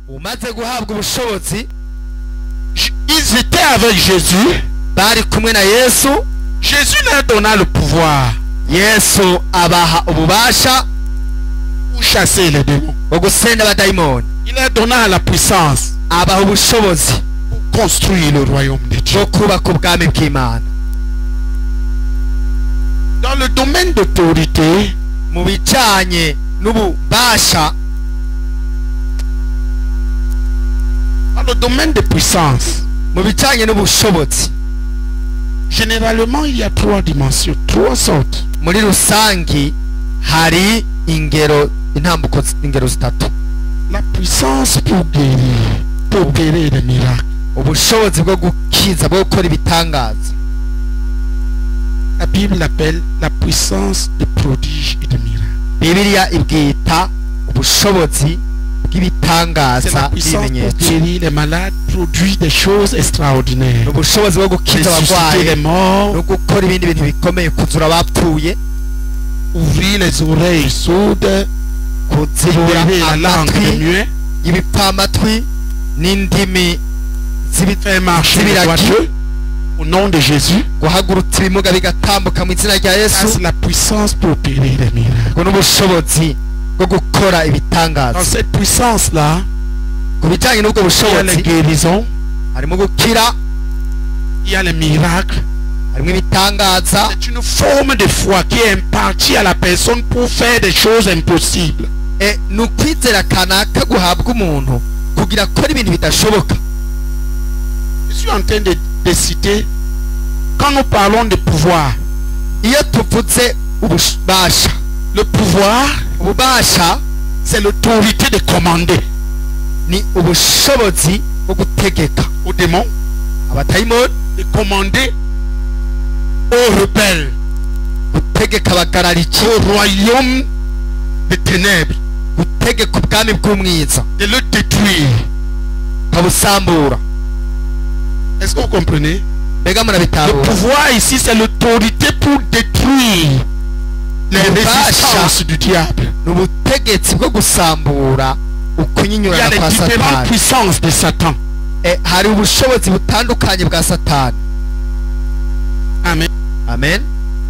umaze guhabwa ubushobozi ils étaient avec Jésus. bari kumwe na Yesu. Jésus leur donna le pouvoir Yesu abaha ububasha pour chasser les démons. bwo gusenda abadayimoni. Il leur donna la puissance abaha ubushobozi pour construire le royaume de Dieu. bwo kubaka ubwami bw'Imana. Dans le domaine d'autorité, mu bijanye n'ububasha, dans le domaine de puissance, mu bijanye n'ubushobozi, généralement il y a 3 dimensions, 3 sortes. muri rusangi hari ingero intambuko ingero zitatu. La puissance pour guérir, pour opérer des miracles. Ubushobozi bwo gukiza, bwo gukora ibitangaza. La Bible l'appelle la puissance de prodiges et de miracles. Bibiliya ibwita ubushobozi C'est la bw'ibitangaza puissance pour n'ibimenyetso. guérir les malades, produire des choses extraordinaires. Ubushobozi bwo gukiza Ressusciter les abarwayi morts, no gukora ibindi bintu bikomeye, kuzura abapfuye, ouvrir les oreilles sourdes, kuzibura libérer la langue des amatwi muets, y'ibipfamatwi n'indimi faire marcher les z'ibiragi, boiteux au nom de Jésus. guhagurutsa ibimuga bigatambuka mu izina rya Ça, Yesu. c'est la puissance pour opérer des miracles. ubwo n'ubushobozi bwo gukora Dans ibitangaza. cette puissance-là, Ku bijyanye n'ubwo il y a les bushobozi guérisons, harimo gukira, il y a les miracles. harimo ibitangaza. C'est une forme de foi qui est impartie à la personne pour faire des choses impossibles. Ni ukwizera kanaka guhabwa umuntu kugira akora ibintu bidashoboka. Je suis en train de citer, quand nous parlons de pouvoir, Iyo tuvuze ububasha, le pouvoir, ububasha c'est l'autorité de commander ni ubushobozi bwo gutegeka aux démons, abadayimoni, de commander aux rebelles, gutegeka abagarariki, au royaume des ténèbres, gutegeka ubwami bw'umwiza, de le détruire. ukabusambura. Est-ce que vous comprenez? Mbega Le murabitahura? pouvoir ici, c'est l'autorité pour détruire les résistances du diable. ni ubutegetsi bwo gusambura Il y a ukunyinyurana les kwa différentes Satani. puissances de Satan. Hari ubushobozi butandukanye bwa Satani. Amen. Amen.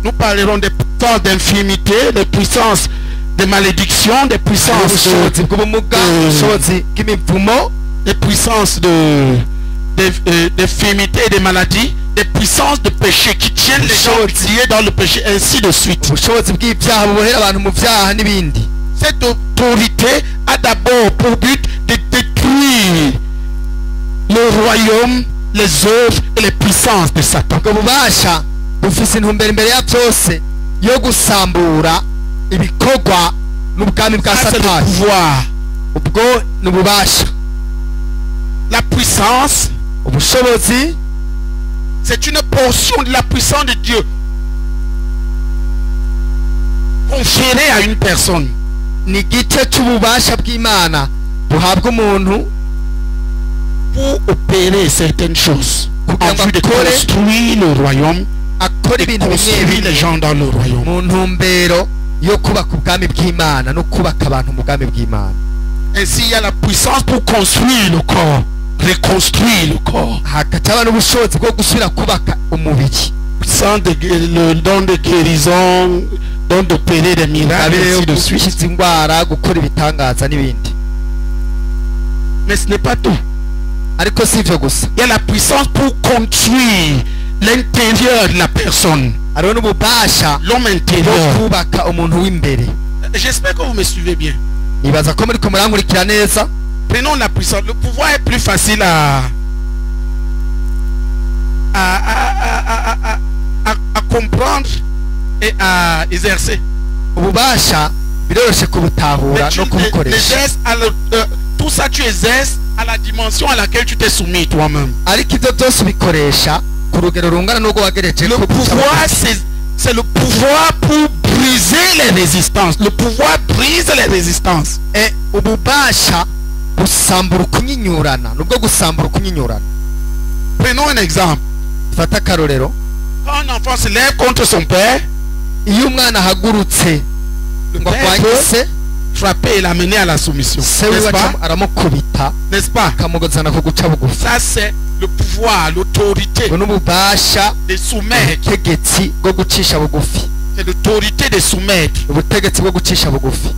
Nous parlerons des puissances d'infirmité, des puissances de malédiction, des Hari puissances ubushobozi bw'ubumuga, ubushobozi bw'imivumo, des puissances d'infirmité et de maladie, des puissances de péché qui tiennent les gens liés dans le péché, ainsi de suite. ubushobozi bw'ibyaha bubohera abantu mu byaha n'ibindi. Cette autorité a d'abord pour but de détruire le royaume, les œuvres et les puissances de Satan. ubwo bubasha bufise intumbero imbere ya byose yo gusambura ibikorwa n'ubwami bwa Ça, c'est le Satani. pouvoir. Ubwo ni ububasha. La puissance, Ubushobozi c'est une portion de la puissance de Dieu conférée à une personne. ni igice cy'ububasha bw'Imana buhabwa umuntu Pour opérer certaines choses, en vue de construire le royaume, akora ibintu bimwe construire les bimwe gens dans le royaume. mu ntumbero yo kubaka ubwami bw'Imana no kubaka abantu mu bwami bw'Imana. Ainsi, il y a la puissance pour construire le corps, reconstruire le corps. Hakaba n'ubushobozi bwo gusubira kubaka umubiri. Puissance le don de guérison, don d'opérer des miracles, Ingabire yo ainsi de suite. gukiza indwara, gukora ibitangaza n'ibindi. Mais ce n'est pas tout. Ariko si ivyo gusa, Il y a la puissance pour construire l'intérieur de la personne, hariho n'ububasha l'homme bwo intérieur. kubaka umuntu w'imbere. J'espère que vous me suivez bien. Nibaza ko muriko murankurikira neza. Prenons la puissance. Le pouvoir est plus facile à comprendre et à exercer. Ububasha biroroshe kubutahura Mais no tu kubukoresha. l'exerces tout ça tu exerces à la dimension à laquelle tu t'es soumis toi-même. Ariko ibyo byose ubikoresha ku rugero rungana n'ubwo wagereje Le ko pouvoir, c'est le pouvoir pour briser les résistances. Le pouvoir brise les résistances. ububasha gusambura ukunyinyurana, nubwo gusambura ukunyinyurana. Prenons un exemple. Fata akarorero. Quand un enfant se lève contre son père, Iyo umwana ahagurutse le ngo père arwanye peut se, frapper et l'amener à la soumission. se wiwe N'est-ce pas? aramukubita N'est-ce pas? akamugozana ku guca bugufi. Ça c'est le pouvoir, l'autorité ubwo n'ububasha de soumettre. ubutegetsi bwo gucisha bugufi, C'est l'autorité de soumettre. ubutegetsi bwo gucisha bugufi.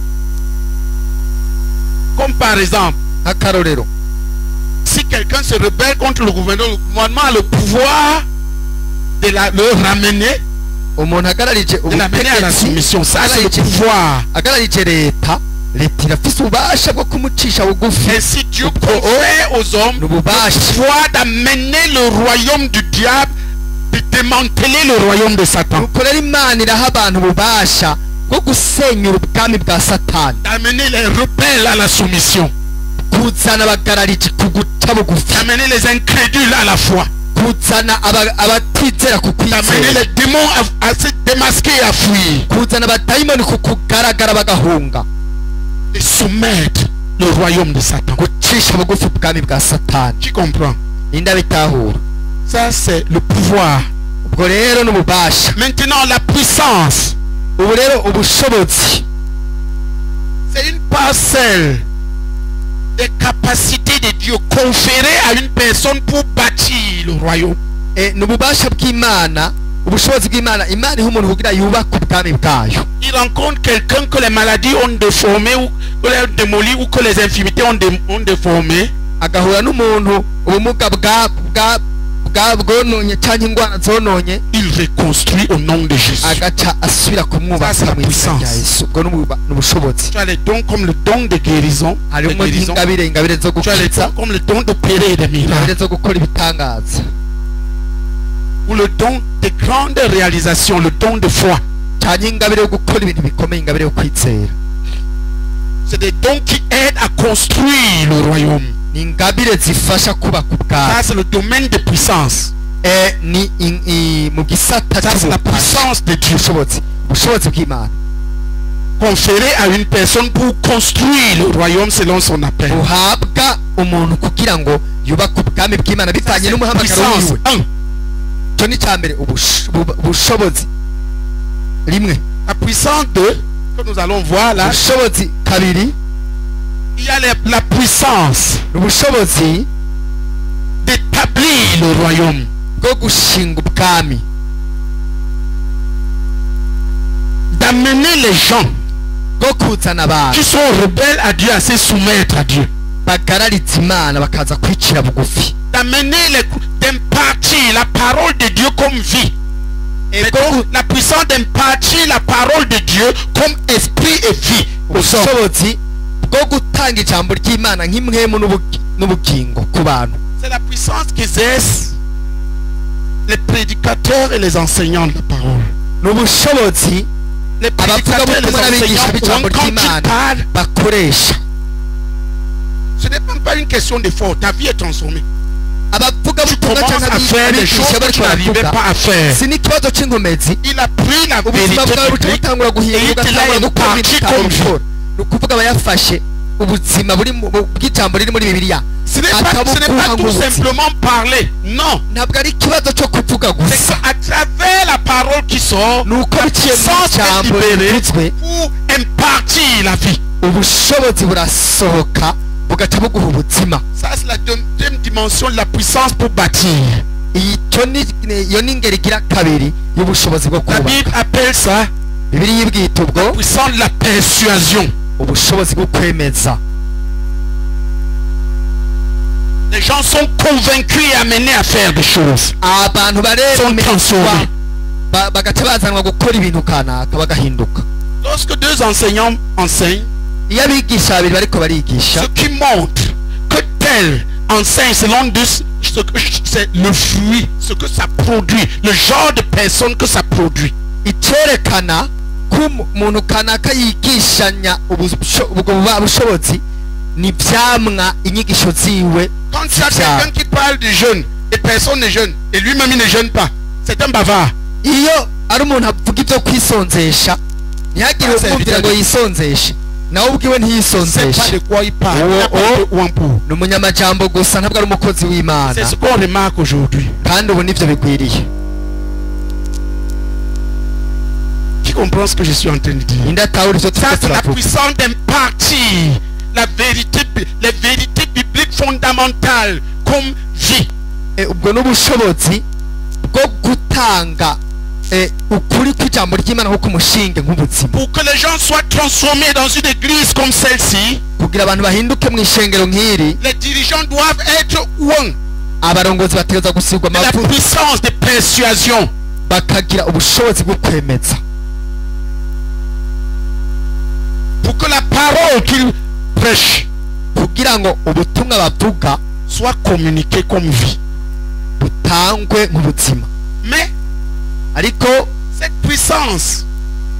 Comme par exemple, nk'akarorero, si quelqu'un se rebelle contre le gouvernement a le pouvoir de le ramener, umuntu agararije de l'amener à la ubutegetsi, soumission. Ça c'est le agararije- pouvoir. agararije leta irafise ububasha bwo kumucisha bugufi. Ainsi Dieu Ubwo confère aux hommes le n'ububasha pouvoir d'amener le royaume du diable, de démanteler le royaume de Satan. nuko rero Imana iraha abantu ububasha bwo gusenyura ubwami bwa Satani, D'amener les rebelles à la soumission. kuzana abagararije ku guca bugufi, D'amener les incrédules à la foi. kuzana abatizera ku D'amener kwizera, les démons à se démasquer et à fuir. kuzana abadayimoni ku kugaragara bagahunga, De soumettre le royaume de Satan. gucisha bugufi ubwami bwa Satani. Tu comprends? Ninde abitahura? Ça c'est le pouvoir. ubwo rero n'ububasha. Maintenant la puissance. ubu rero ubushobozi C'est une parcelle des capacités de Dieu conférées à une personne pour bâtir le royaume. ni ububasha bw'Imana, ubushobozi bw'Imana. Imana iha umuntu kugira yubake ubwami bwayo. Il rencontre quelqu'un que les maladies ont déformé ou que les démoli ou que les infirmités ont déformé. agahura n'umuntu ubumuga bwononye cyangwa indwara zononye, Il reconstruit au nom de Jésus. agaca asubira Ça, c'est kumwubaka la mu izina rya puissance. Yesu. ubwo n'ubushobozi. Tu as les dons comme le don de guérison. harimo ingabire zo Tu as les gukiza, dons comme le don d'opérer des miracles. ingabire zo gukora ibitangaza, Ou le don de grandes réalisations, le don de foi. cyangwa ingabire yo gukora ibintu bikomeye, ingabire yo kwizera. C'est des dons qui aident à construire le royaume. ni ingabire zifasha kubaka ubwami. Ça, c'est le domaine de puissance. ni mu gisata Ça, c'est la cy'ububasha, puissance de Dieu. ubushobozi bw'Imana Conféré à une personne pour construire le royaume selon son appel. buhabwa umuntu kugira ngo yubake ubwami bw'Imana Ça, bivanye c'est n'umuhamagaro puissance. wiwe. Un, icyo ni cya mbere, ubushobozi rimwe. la puissance 2, que nous allons voir là, ubushobozi kabiri, il y a la puissance ubushobozi d'établir le royaume. bwo gushinga ubwami, D'amener les gens bwo kuzana abantu qui sont rebelles à Dieu à se soumettre à Dieu. bagararitse Imana bakaza kwicira bugufi, D'impartir la parole de Dieu comme vie. Et donc, la puissance d'impartir la parole de Dieu comme esprit et vie. ubushobozi bwo gutanga ijambo ry'Imana nk'imwemu n'ubugingo ku bantu. C'est la puissance qu'exercent les prédicateurs et les enseignants de la parole. ni ubushobozi Les prédicateurs et les abavugabutumwa n'abigisha enseignants, b'ijambo quand ils ry'Imana parlent, bakoresha. ce n'est même pas une question d'effort. Ta vie est transformée. Tu abavugabutumwa commences cyangwa à faire des choses abigisha que tu bariko n'arrivais baravuga, pas à faire. si n'ikibazo c'inkomezi. Il a pris la ubuzima bwawe vérité buca biblique butangura guhinduka, et il te l'a ugatangura gukora ibintu imparti utahora comme vie. gukora. ni ukuvuga aba yafashe ubuzima bw'ijambo riri muri Bibiliya Ce n'est pas tout simplement parler. Non. ntabwo ari ikibazo cyo kuvuga C'est gusa, qu'à travers la parole qui sort, ni uko biciye mu puissance est ijambo libérée rivuzwe, pour impartir la vie. ubushobozi burasohoka bugaca buguha ubuzima. Ça, c'est la deuxième dimension de la puissance pour bâtir. iyo ni ingeri igira kabiri y'ubushobozi bwo La Bible kubaka. appelle ça Bibiliya ibwita la ubwo puissance de la persuasion. ubushobozi bwo kwemeza. Les gens sont convaincus et amenés à faire des choses. abantu Sont baremezwa transformés. bagaca bazanwa gukora ibintu kanaka bagahinduka. Lorsque deux enseignants enseignent, iyo abigisha babiri bariko barigisha, ce qui montre que tel enseigne selon Dieu, c'est le fruit, ce que ça produit, le genre de personne que ça produit. icyerekana ko umuntu kanaka yigishanya ubwo bushobozi ni ivyamwa inyigisho ziwe. Quand il y a quelqu'un qui parle du jeûne et personne ne jeûne et lui-même il ne jeûne pas, c'est un bavard. iyo ari umuntu avuga ibyo kwisonzesha ntihagire umwumvira ngo yisonzeshe, nawe ubwiwe C'est pas ntiyisonzeshe. de quoi il parle. Oh, Il n'a pas oh. de ouampou. ni umunyamajambo gusa, ntabwo ari umukozi w'Imana. C'est ce qu'on remarque aujourd'hui. kandi ubu nivyo bigwiriye. Tu comprend ce que je suis en train de dire? ninde atahura ivyo Ça, turiko c'est la turavuga. puissance d'impartir les vérités bibliques fondamentales comme vie. Ubwo n'ubushobozi bwo gutanga ukuri kw'ijambo ry'Imana nko kumushinge nk'ubuzima, Pour que les gens soient transformés dans une église comme celle-ci, kugira abantu bahinduke mu ishengero nk'iri. les dirigeants doivent être one. Abarongozi bategerezwa gusigwa La amavuta, puissance de persuasion. bakagira ubushobozi bwo kwemeza, Pour que la parole qu'ils prêchent kugira ngo ubutumwa bavuga soit communiquée comme vie. butangwe nk'ubuzima. Mais Ariko cette puissance,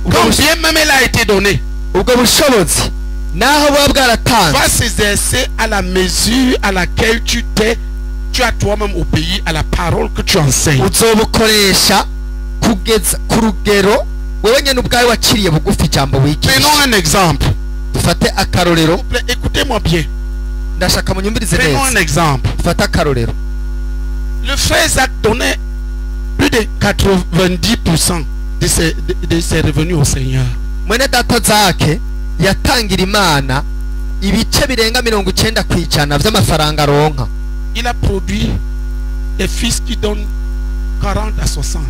ubwo quand bien même elle a été donnée, bushobozi naho buba bwaratanzwe va s'exercer à la mesure à laquelle tu as toi-même obéi à la parole que tu enseignes. uzobukoresha kugeza ku rugero wowe nyine ubwawe waciriye bugufi ijambo wigisha. Prenons un exemple. Dufate akarorero, S'il vous plaît, écoutez-moi bien. ndashaka munyumvirize Prenons un neza. exemple. Dufate akarorero, Le frère Zach donnait plus de 90% de ses revenus au Seigneur. mwene data Zake yatangira Imana ibice birenga 90% vy'amafaranga aronka. Il a produit des fils qui donnent 40 à 60.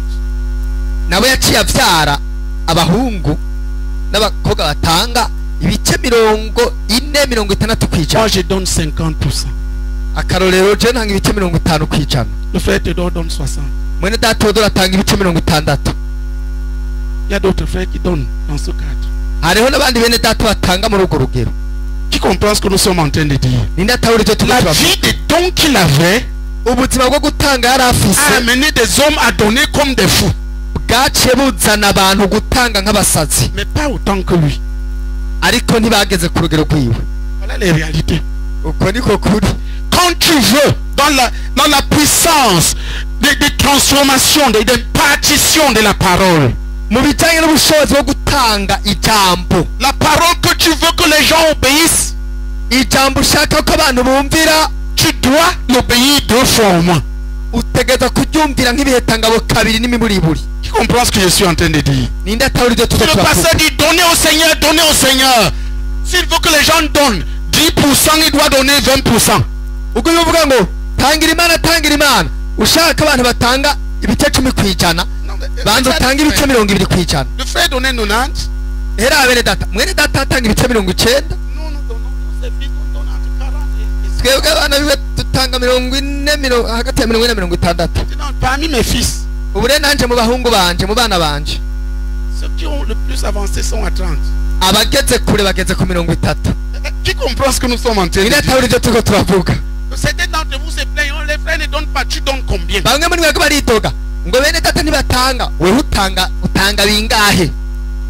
Nawe yaciye avyara abahungu n'abakobwa batanga ibice 40-60%. Moi, je donne 50%. Akarorero je ntanga ibice 50%. Le frère Théodore donne 60. Mwene data Theodore atanga ibice 60. Il y a d'autres frères qui donnent dans ce cadre. Hariho n'abandi bene data batanga muri urwo rugero. Qui comprend ce que nous sommes en train de dire? Ninde atahura ivyo turiko La turavuga? vie des dons qu'il avait Ubuzima bwo gutanga yari a afise amené des hommes à donner comme des fous. bwaciye buzana abantu gutanga nk'abasazi, Mais pas autant que lui. ariko ntibageze ku rugero rwiwe. Voilà les réalités. Uko niko kuri. Quand tu veux, dans la puissance de transformation, d'impartition de la parole, Mu bijanye n'ubushobozi bwo gutanga ijambo, la parole que tu veux que les gens obéissent, ijambo ushaka ko abantu bumvira, tu dois l'obéir 2 fois au moins. utegerezwa kuryumvira nk'ibihetangabo kabiri n'imiburiburi. Qui comprend ce que je suis en train de dire? Ninde atahura ivyo Si turiko le turavuga? pasteur dit donnez au Seigneur, donnez au Seigneur. S'il veut que les gens donnent 10%, il doit donner 20%. Ubwo bivuga ngo tangira Imana, ushaka abantu batanga ibice 10%, Non, mais- banza utange ibice 20%. Le frère donnait 90. Hera bene data, mwene data atanga ibice 90. Nous donnons nos services, on donne entre 40 et Twebwe abana biwe dutanga 40 hagati ya 40 na 60. Sinon, parmi mes fils, Ubu rero nanje mu bahungu banje, mu bana banje, ceux qui ont le plus avancé sont à 30. abageze kure bageze ku 30. Qui comprend ce que nous sommes en train de Ninde dire? atahura ivyo turiko turavuga? Certains d'entre vous se plaignent, oh, les frères ne donnent pas, tu donnes combien? Bamwe muri mwebwe baritoga ngo bene data nibatanga, wewe utanga bingahe?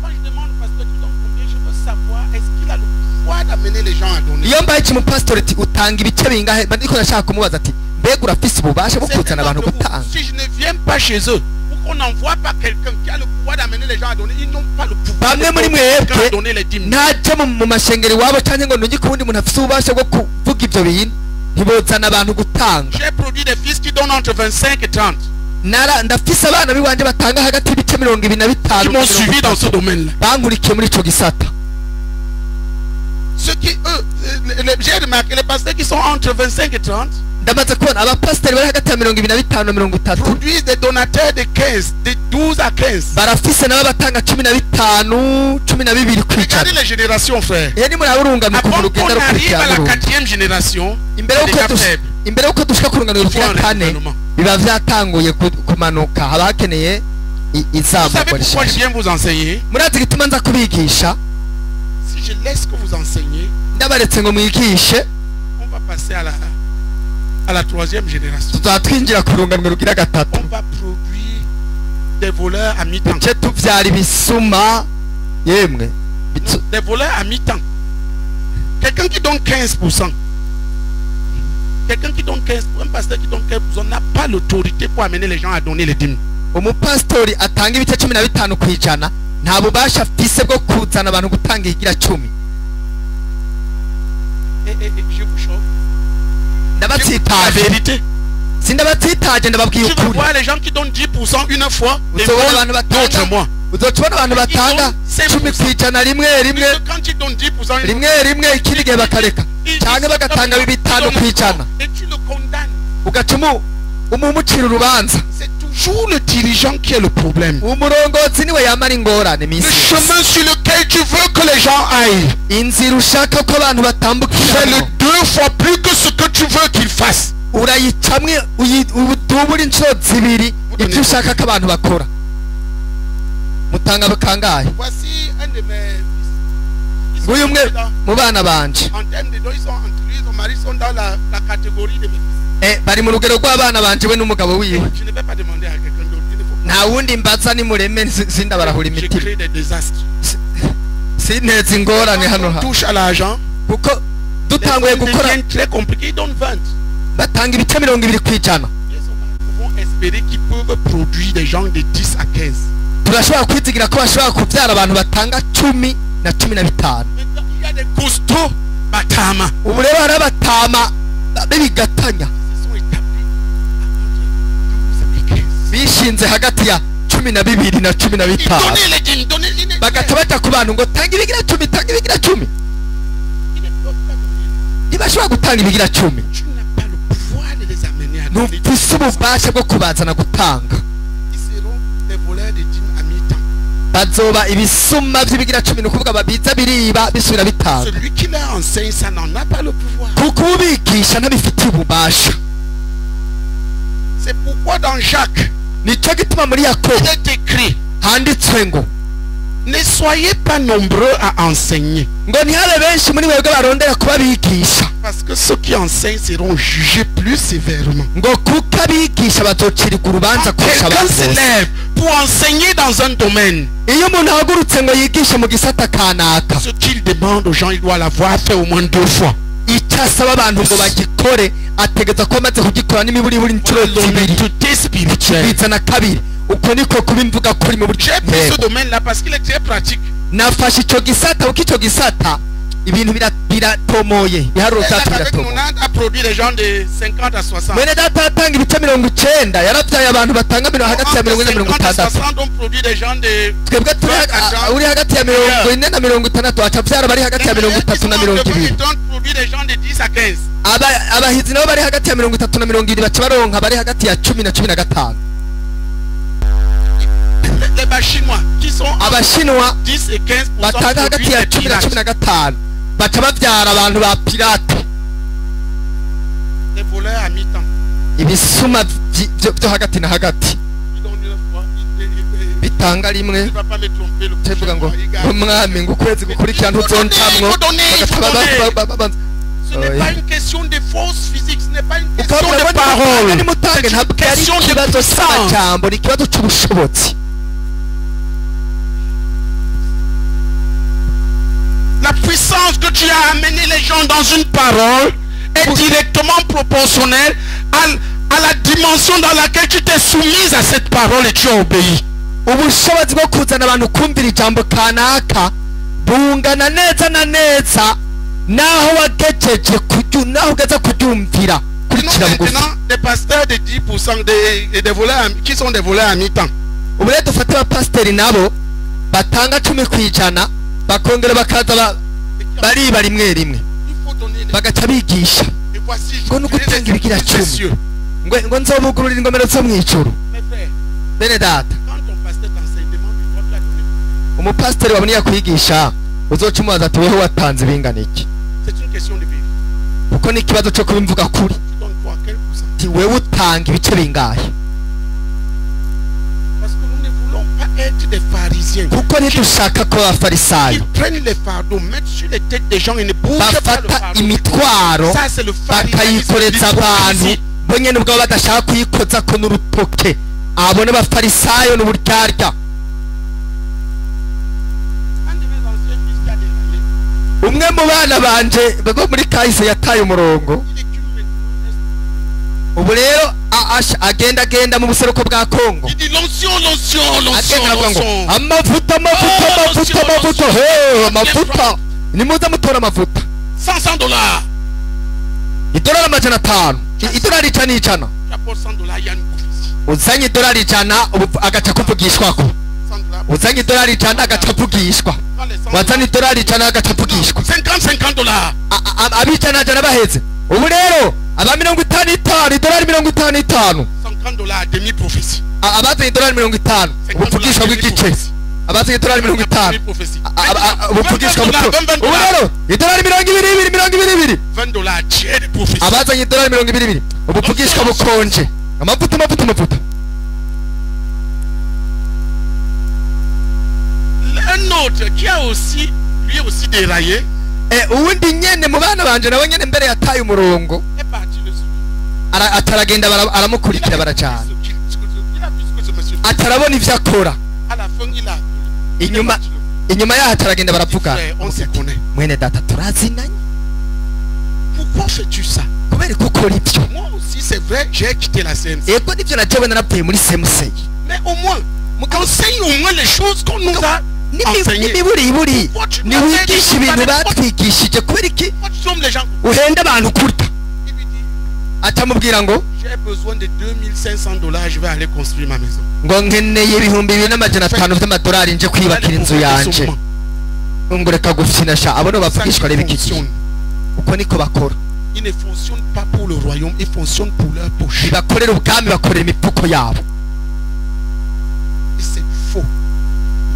Quand je demande au pasteur tu donnes combien, je veux savoir est-ce qu'il a le pouvoir d'amener les gens à donner. Iyo mbaye mu pastor ati utanga ibice bingahe, ndiko nashaka kumubaza ati mbega urafise ububasha bwo kuzana abantu gutanga? Si je ne viens pas chez eux, ou qu'on n'envoie pas quelqu'un qui a le pouvoir d'amener les gens à donner, ils n'ont pas le pouvoir Bamwe muri mwebwe de donner les dîmes. ntaje mu mashengero iwabo canke ngo nungi kuwundi muntu afise ububasha bwo kuvuga ivyo bintu, ntibozana abantu gutanga. J'ai produit des fils qui donnent entre 25 et 30. Ndafise abana biwanje batanga hagati y'ibice 25. Qui m'ont suivi dans ce domaine-là. Bankurikiye muri ico gisata. Ceux qui, j'ai remarqué, les pasteurs qui sont entre 25 et 30 Ndamaze kubona abapasiteri bari hagati ya 25 na 30 produisent des donateurs de 15, de 12 à 15. barafise nabo batanga 15, 12 kwicana. Regardez les générations, frère. Iyo ni muri urungano ku Avant rugendo qu'on arrive à la rukurikirana. 4e génération, Imbere c'est déjà faible. yuko dushika ku rungano rukira Faut un kane, renouvellement. biba vyatanguye kumanuka, haba hakeneye Vous savez izamurwa pourquoi je rishasha. viens vous enseigner? Murazi gituma nza kubigisha, Si je laisse que vous enseignez, ndabaretse ngo mwigishe, on va passer à la 3e génération. tuzaba twinjira ku rungano rugira gatatu. On va produire des voleurs à mi-temps. Duce tuvyara ibisuma, yemwe Non, des voleurs à mi-temps. Quelqu'un qui donne 15%. Quelqu'un qui donne 15%, un pasteur qui donne 15% n'a pas l'autorité pour amener les gens à donner les dîmes. umupasitori atanga ibice 15 kw'ijana nta bubasha afise bwo kuzana abantu gutanga igira 10. Et je vous choque. La Ndabatsitaje, vérité. sindabatsitaje, ndababwiye Tu vas ukuri. voir les gens qui donnent 10% une fois, et Uzobona abantu d'autres batanga mois. uzocubona abantu batanga 10% rimwe rimwe Quand tu donnes 10%, rimwe rimwe ikindi gihe bakareka cyangwa bagatanga 5% et tu le condamnes. ugaca umucira urubanza. C'est toujours le dirigeant qui est le problème. umurongozi niwe yamara ingorane Le misi chemin sur lequel tu veux que les gens aillent, inzira ushaka ko abantu fais-le batambukiramo 2 fois plus que ce que tu veux qu'ils fassent. urayicamwe ubutubura inshuro zibiri ibyo ushaka ko abantu bakora. mutanga bakangahe? Voici un de mes fils. nguyu umwe mu bana banje En termes de dons, ils sont entre lui et son mari sont dans la catégorie de mes fils. bari mu rugero rw'abana banje we n'umugabo wiwe. Je ne vais pas demander à quelqu'un d'autre. Il ne faut pas. nta wundi mbaza nimureme sindabarahura Je imitima crée des désastres. sinteza ingorane hano Quand on touche à l'argent, kuko les dutanguye choses gukora deviennent très compliquées. Ils donnent 20. batanga ibice 20%. Et son mari pouvons espérer qu'ils peuvent produire des gens de 10 à 15. turashobora kwizigira ko bashobora kubyara abantu batanga 10 na 15. Maintenant, il y a des costauds, Batama. ubu rero hari abatama b'ibigatanya Ils se sont établis à 15. bishinze hagati ya 12 na 15. Ils donnaient les dîmes, donnaient les dîmes. bagaca baja ku bantu ngo tanga ibigira 10 tanga ibigira 10. Ils ne peuvent pas donner. ntibashobora gutanga ibigira 10. Tu n'as pas le pouvoir de les amener à donner. ntufise ububasha bwo kubazana gutanga. Ils seront des voleurs de dîmes à mi-temps. bazoba ibisuma by'ibigira 10 ni ukuvuga babiza biriba bisubira bitanga Celui qui leur enseigne, ça n'en a pas le pouvoir. kuko ubigisha ntabifitiye ububasha. C'est pourquoi dans Jacques, nicyo gituma muri Yakobo il est écrit, handitswe ngo ne soyez pas nombreux à enseigner. ngo ntihabe benshi muri mwebwe barondera kuba bigisha Parce que ceux qui enseignent seront jugés plus sévèrement. ngo kuko abigisha bazocirirwa urubanza kurusha Quelqu'un abandi se bose. lève pour enseigner dans un domaine. iyo umuntu ahagurutse ngo yigishe mu gisata kanaka Ce qu'il demande aux gens, il doit l'avoir fait au moins 2 fois. icyo asaba abantu ngo bagikore ategeza ko amaze kugikora n'imiburiburi inshuro zibiri L'honnêteté spirituelle. bizana kabiri. uko niko kuba imvuga kuri mu buryo J'ai pris ce domaine-là parce qu'il est très pratique. nafashe icyo gisata kuko icyo gisata ibintu biratomoye ibiharuro Et là, byacu avec biratomoye. Nonad a produit des gens de 50 à 60. mwene data yatanga ibice 90 yarabyaye abantu batanga hagati ya 40 na 50 à 60. 60 ont produit des gens de... twebwe uri hagati ya 40 na 60 aca byara bari hagati ya 30 na 20. Ils ont produit des gens de 10 à 15. abahizi nabo bari hagati ya 30 na 20 baca baronka bari hagati ya 10 na 15. Les Bachinois qui sont abashinwa 10 et 15% batanga hagati ya 10 na 15 baca babyara abantu ba pirate des voleurs à mi-temps. ibisuma byo hagati na hagati Ils donnent une fois, bitanga il rimwe ne va pas me tromper le tevuga ngo prochain. umwami ngo ukwezi gukurikira ntuzoncamwo Ce n'est pas une question de force physique, ce n'est pas une question ukabona de parole. nimutange C'est une ntabwo ari question de ikibazo puissance. cy'amajambo ni ikibazo cy'ubushobozi. La puissance que tu as amené les gens dans une parole est directement proportionnelle à la dimension dans laquelle tu t'es soumise à cette parole et tu as obéi. ubushobozi bwo kuzana abantu kumvira ijambo kanaka bungana neza na neza naho wagejeje naho ugeze kuryumvira kurikira bugufi. Maintenant, des pasteurs de 10% des voleurs qui sont des voleurs à mi-temps. ubu rero dufate abapasiteri nabo batanga 10% bakongera bakaza bariba rimwe rimwe Il faut donner les... bagaca bigisha Et voici, ngo nuko utanga ibigira 10 ngo nzobugurura ingomero zo mw'ijuru. Mes frères, bene data quand ton pasteur t'enseigne, demande lui, toi tu as donné. umupasiteri wabona yakwigisha uzoca umubaza ati weho watanze bingana iki. C'est une question de vérité. kuko ni ikibazo cyo kuba imvuga kuri Tu donnes quoi, quel pourcentage? ati wewe utanga ibice bingahe. Parce que nous ne voulons pas être des pharisiens. kuko ntidushaka ko abafarisayo Ils prennent les fardeaux, mettent sur les têtes des gens et ne bougent pas le bafata fardeau. imitwaro Ça c'est le pharisien. bakayikoreza abantu bo nyene ubwabo badashaka kuyikoza ko n'urutoke. abo ni abafarisayo n'uburyarya. umwe mu bana banje bo muri kahise yataye umurongo. ubu rero agenda mu buseruko bwa Kongo Il dit l'onction, l'onction, agenda avuga ngo l'onction. amavuta amavuta nimuze mutora amavuta. $500. idolari $500 idolari ijana. Tu apportes $100, il y a une prophétie. uzanye idolari ijana agaca kuvugishwako $100 uzanye idolari ijana agacapugishwa wazanye idolari ijana agacapugishwa 50 dollars. abicana jana baheze ubu rero aba 55 idolari 55 50 dollars demi prophétie. abazanye idolari 50 ubupfugishwa bw'igice abazanye idolari 50 ubupfugishwa buto ubu rero idolari 22 20 dollars tiers de prophétie. abazanye idolari 22 ubupfugishwa bukonje amavuta Un autre qui a aussi lui aussi déraillé uwundi nyene mu bana banje nawe nyene mbere yataye umurongo est parti le suivre. ataragenda aramukurikira baracana Il a vu ce que ce monsieur fait. atarabona ivyo akora À la fin, il a inyuma yaho ataragenda baravuga on se connaît. mwene data turazinanye Pourquoi fais-tu ça? kubera ko ukora ibyo Moi aussi, c'est vrai, j'ai quitté la CMC. yego nivyo najewe narapfuye muri semusei Mais au moins, enseigne au moins les choses qu'on nous a enseignées. n'imiburiburi niwigisha ibintu batwigishije kubera iki Pourquoi tu sommes les gens? uhenda abantu kurta Il lui dit, atamubwira ngo j'ai besoin de 2500 dollars, je vais aller construire ma maison. ngo nkeneye ibihumbi 2,500 vy'amadolari nje kwiyubakira inzu yanje ngo reka gufinasha abo no bavugishwa reba iki uko niko bakora Ils ne fonctionnent pas pour le royaume, ils fonctionnent pour leur poche. bakorera ubwami bakorera imifuko yabo Et c'est faux.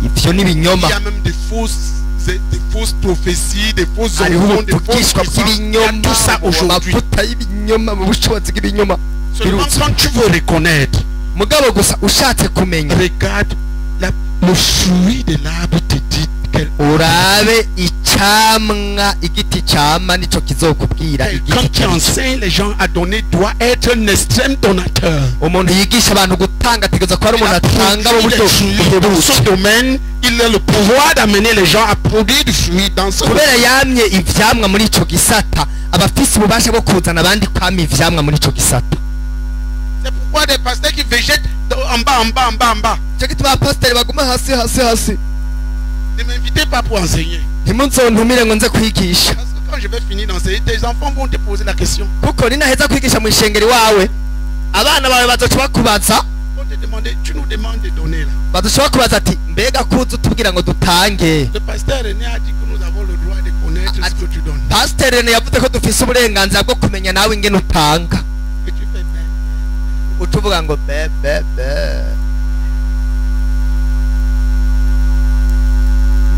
ivyo ni Il binyoma y a même des fausses prophéties, des fausses hariho ondes, des fausses ubuvugishwa puissances. Il y a bw'ibinyoma tout ça mu aujourd'hui. mavuta y'ibinyoma mu bushobozi bw'ibinyoma Seulement birutse quand tu veux reconnaître, mugabo gusa ushatse kumenya regarde le fruit de l'arbre te dit quel. urabe icamwa igiti cama nico kizokubwira Quand igiti tu carico enseignes les gens à donner, doit être un extrême donateur. umuntu yigisha abantu gutanga ategereza kuba ari umuntu atanga mu buryo Dans buhebuje ce domaine, il a le pouvoir d'amener les gens à produire du fruit dans ce kubera yamye ivyamwa muri ico gisata abafise ububasha bwo kuzana abandi kwama ivyamwa muri ico gisata C'est pourquoi des pasteurs qui végètent en bas. ico gituma abapasiteri baguma hasi Ne m'invitez pas pour enseigner. ntimuzontumire ngo nze kwigisha Parce que quand je vais finir d'enseigner, tes enfants vont te poser la question. kuko ninaheza kwigisha mu ishengero iwawe abana bawe bazoca bakubaza Vont te demander, tu nous demandes de donner là. bazoca bakubaza ati mbega kuza utubwira ngo dutange Le pasteur René a dit que nous avons le droit de connaître ce que tu donnes. pasiteri rene yavuze ko dufise uburenganzira bwo kumenya nawe ingene utanga Et tu fais bien. utuvuga ngo bebebe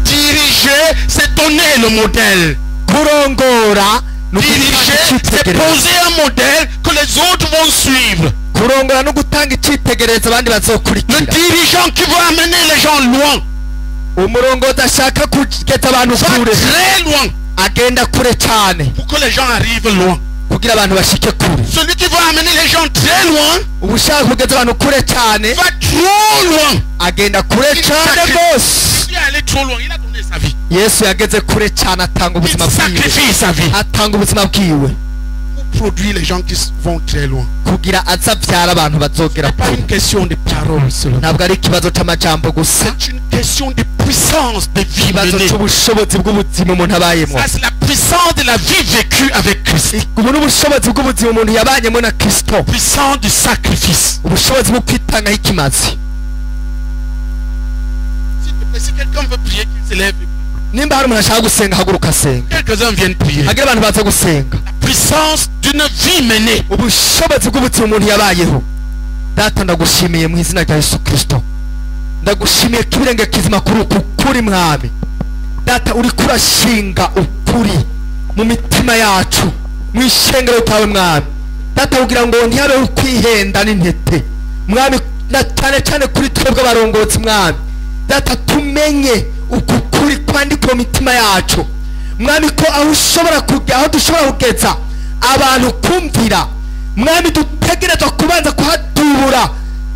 Diriger, c'est donner le modèle. kurongora ni Diriger, c'est poser un modèle que les autres vont suivre. kurongora no gutanga icitegererezo abandi Le bazokurikira dirigeant qui veut amener les gens loin, umurongozi ashaka kugeza abantu va kure très loin agenda kure cyane pour que les gens arrivent loin. kugira abantu bashike kure Celui qui veut amener les gens très loin, ubushaka kugeza abantu kure cyane va trop loin. agenda kure cyane gose Il est allé trop loin, il a donné sa vie. yesu yageze kure cyane atanga Il ubuzima bwiwe sacrifie sa vie atanga ubuzima bwiwe pour produire les gens qui vont très loin. kugira azabyara abantu bazogera C'est pas kure une question de parole seulement. ntabwo ari ikibazo c'amajambo gusa C'est une question de puissance de vie ikibazo menée. c'ubushobozi bw'ubuzima umuntu abayemo Ça, c'est la puissance de la vie vécue avec Christ. ubu ni ubushobozi bw'ubuzima umuntu yabanyemo na kristo Puissance du sacrifice. ubushobozi bwo kwitangaho ikimazi Si quelqu'un veut prier, qu'il se lève. nimba hari umuntu ashaka gusenga haguruka asenga Quelques-uns viennent prier. hagira abantu baza gusenga La puissance d'une vie menée. ubushobozi bw'ubuzima umuntu yabayeho data ndagushimiye mu izina rya yesu kristo ndagushimiye ko ibirenge kizima kuri uku kuri mwami data uri kurashinga ukuri mu mitima yacu mu ishengero ryawe mwami data kugira ngo ntihabeho ukwihenda n'intete mwami na cyane cyane kuri twebwe abarongozi mwami data tumenye uku kuri kwandika mu mitima yacu mwami ko aho ushobora kujya aho dushobora kugeza abantu kumvira mwami dutegerezwa kubanza kuhatubura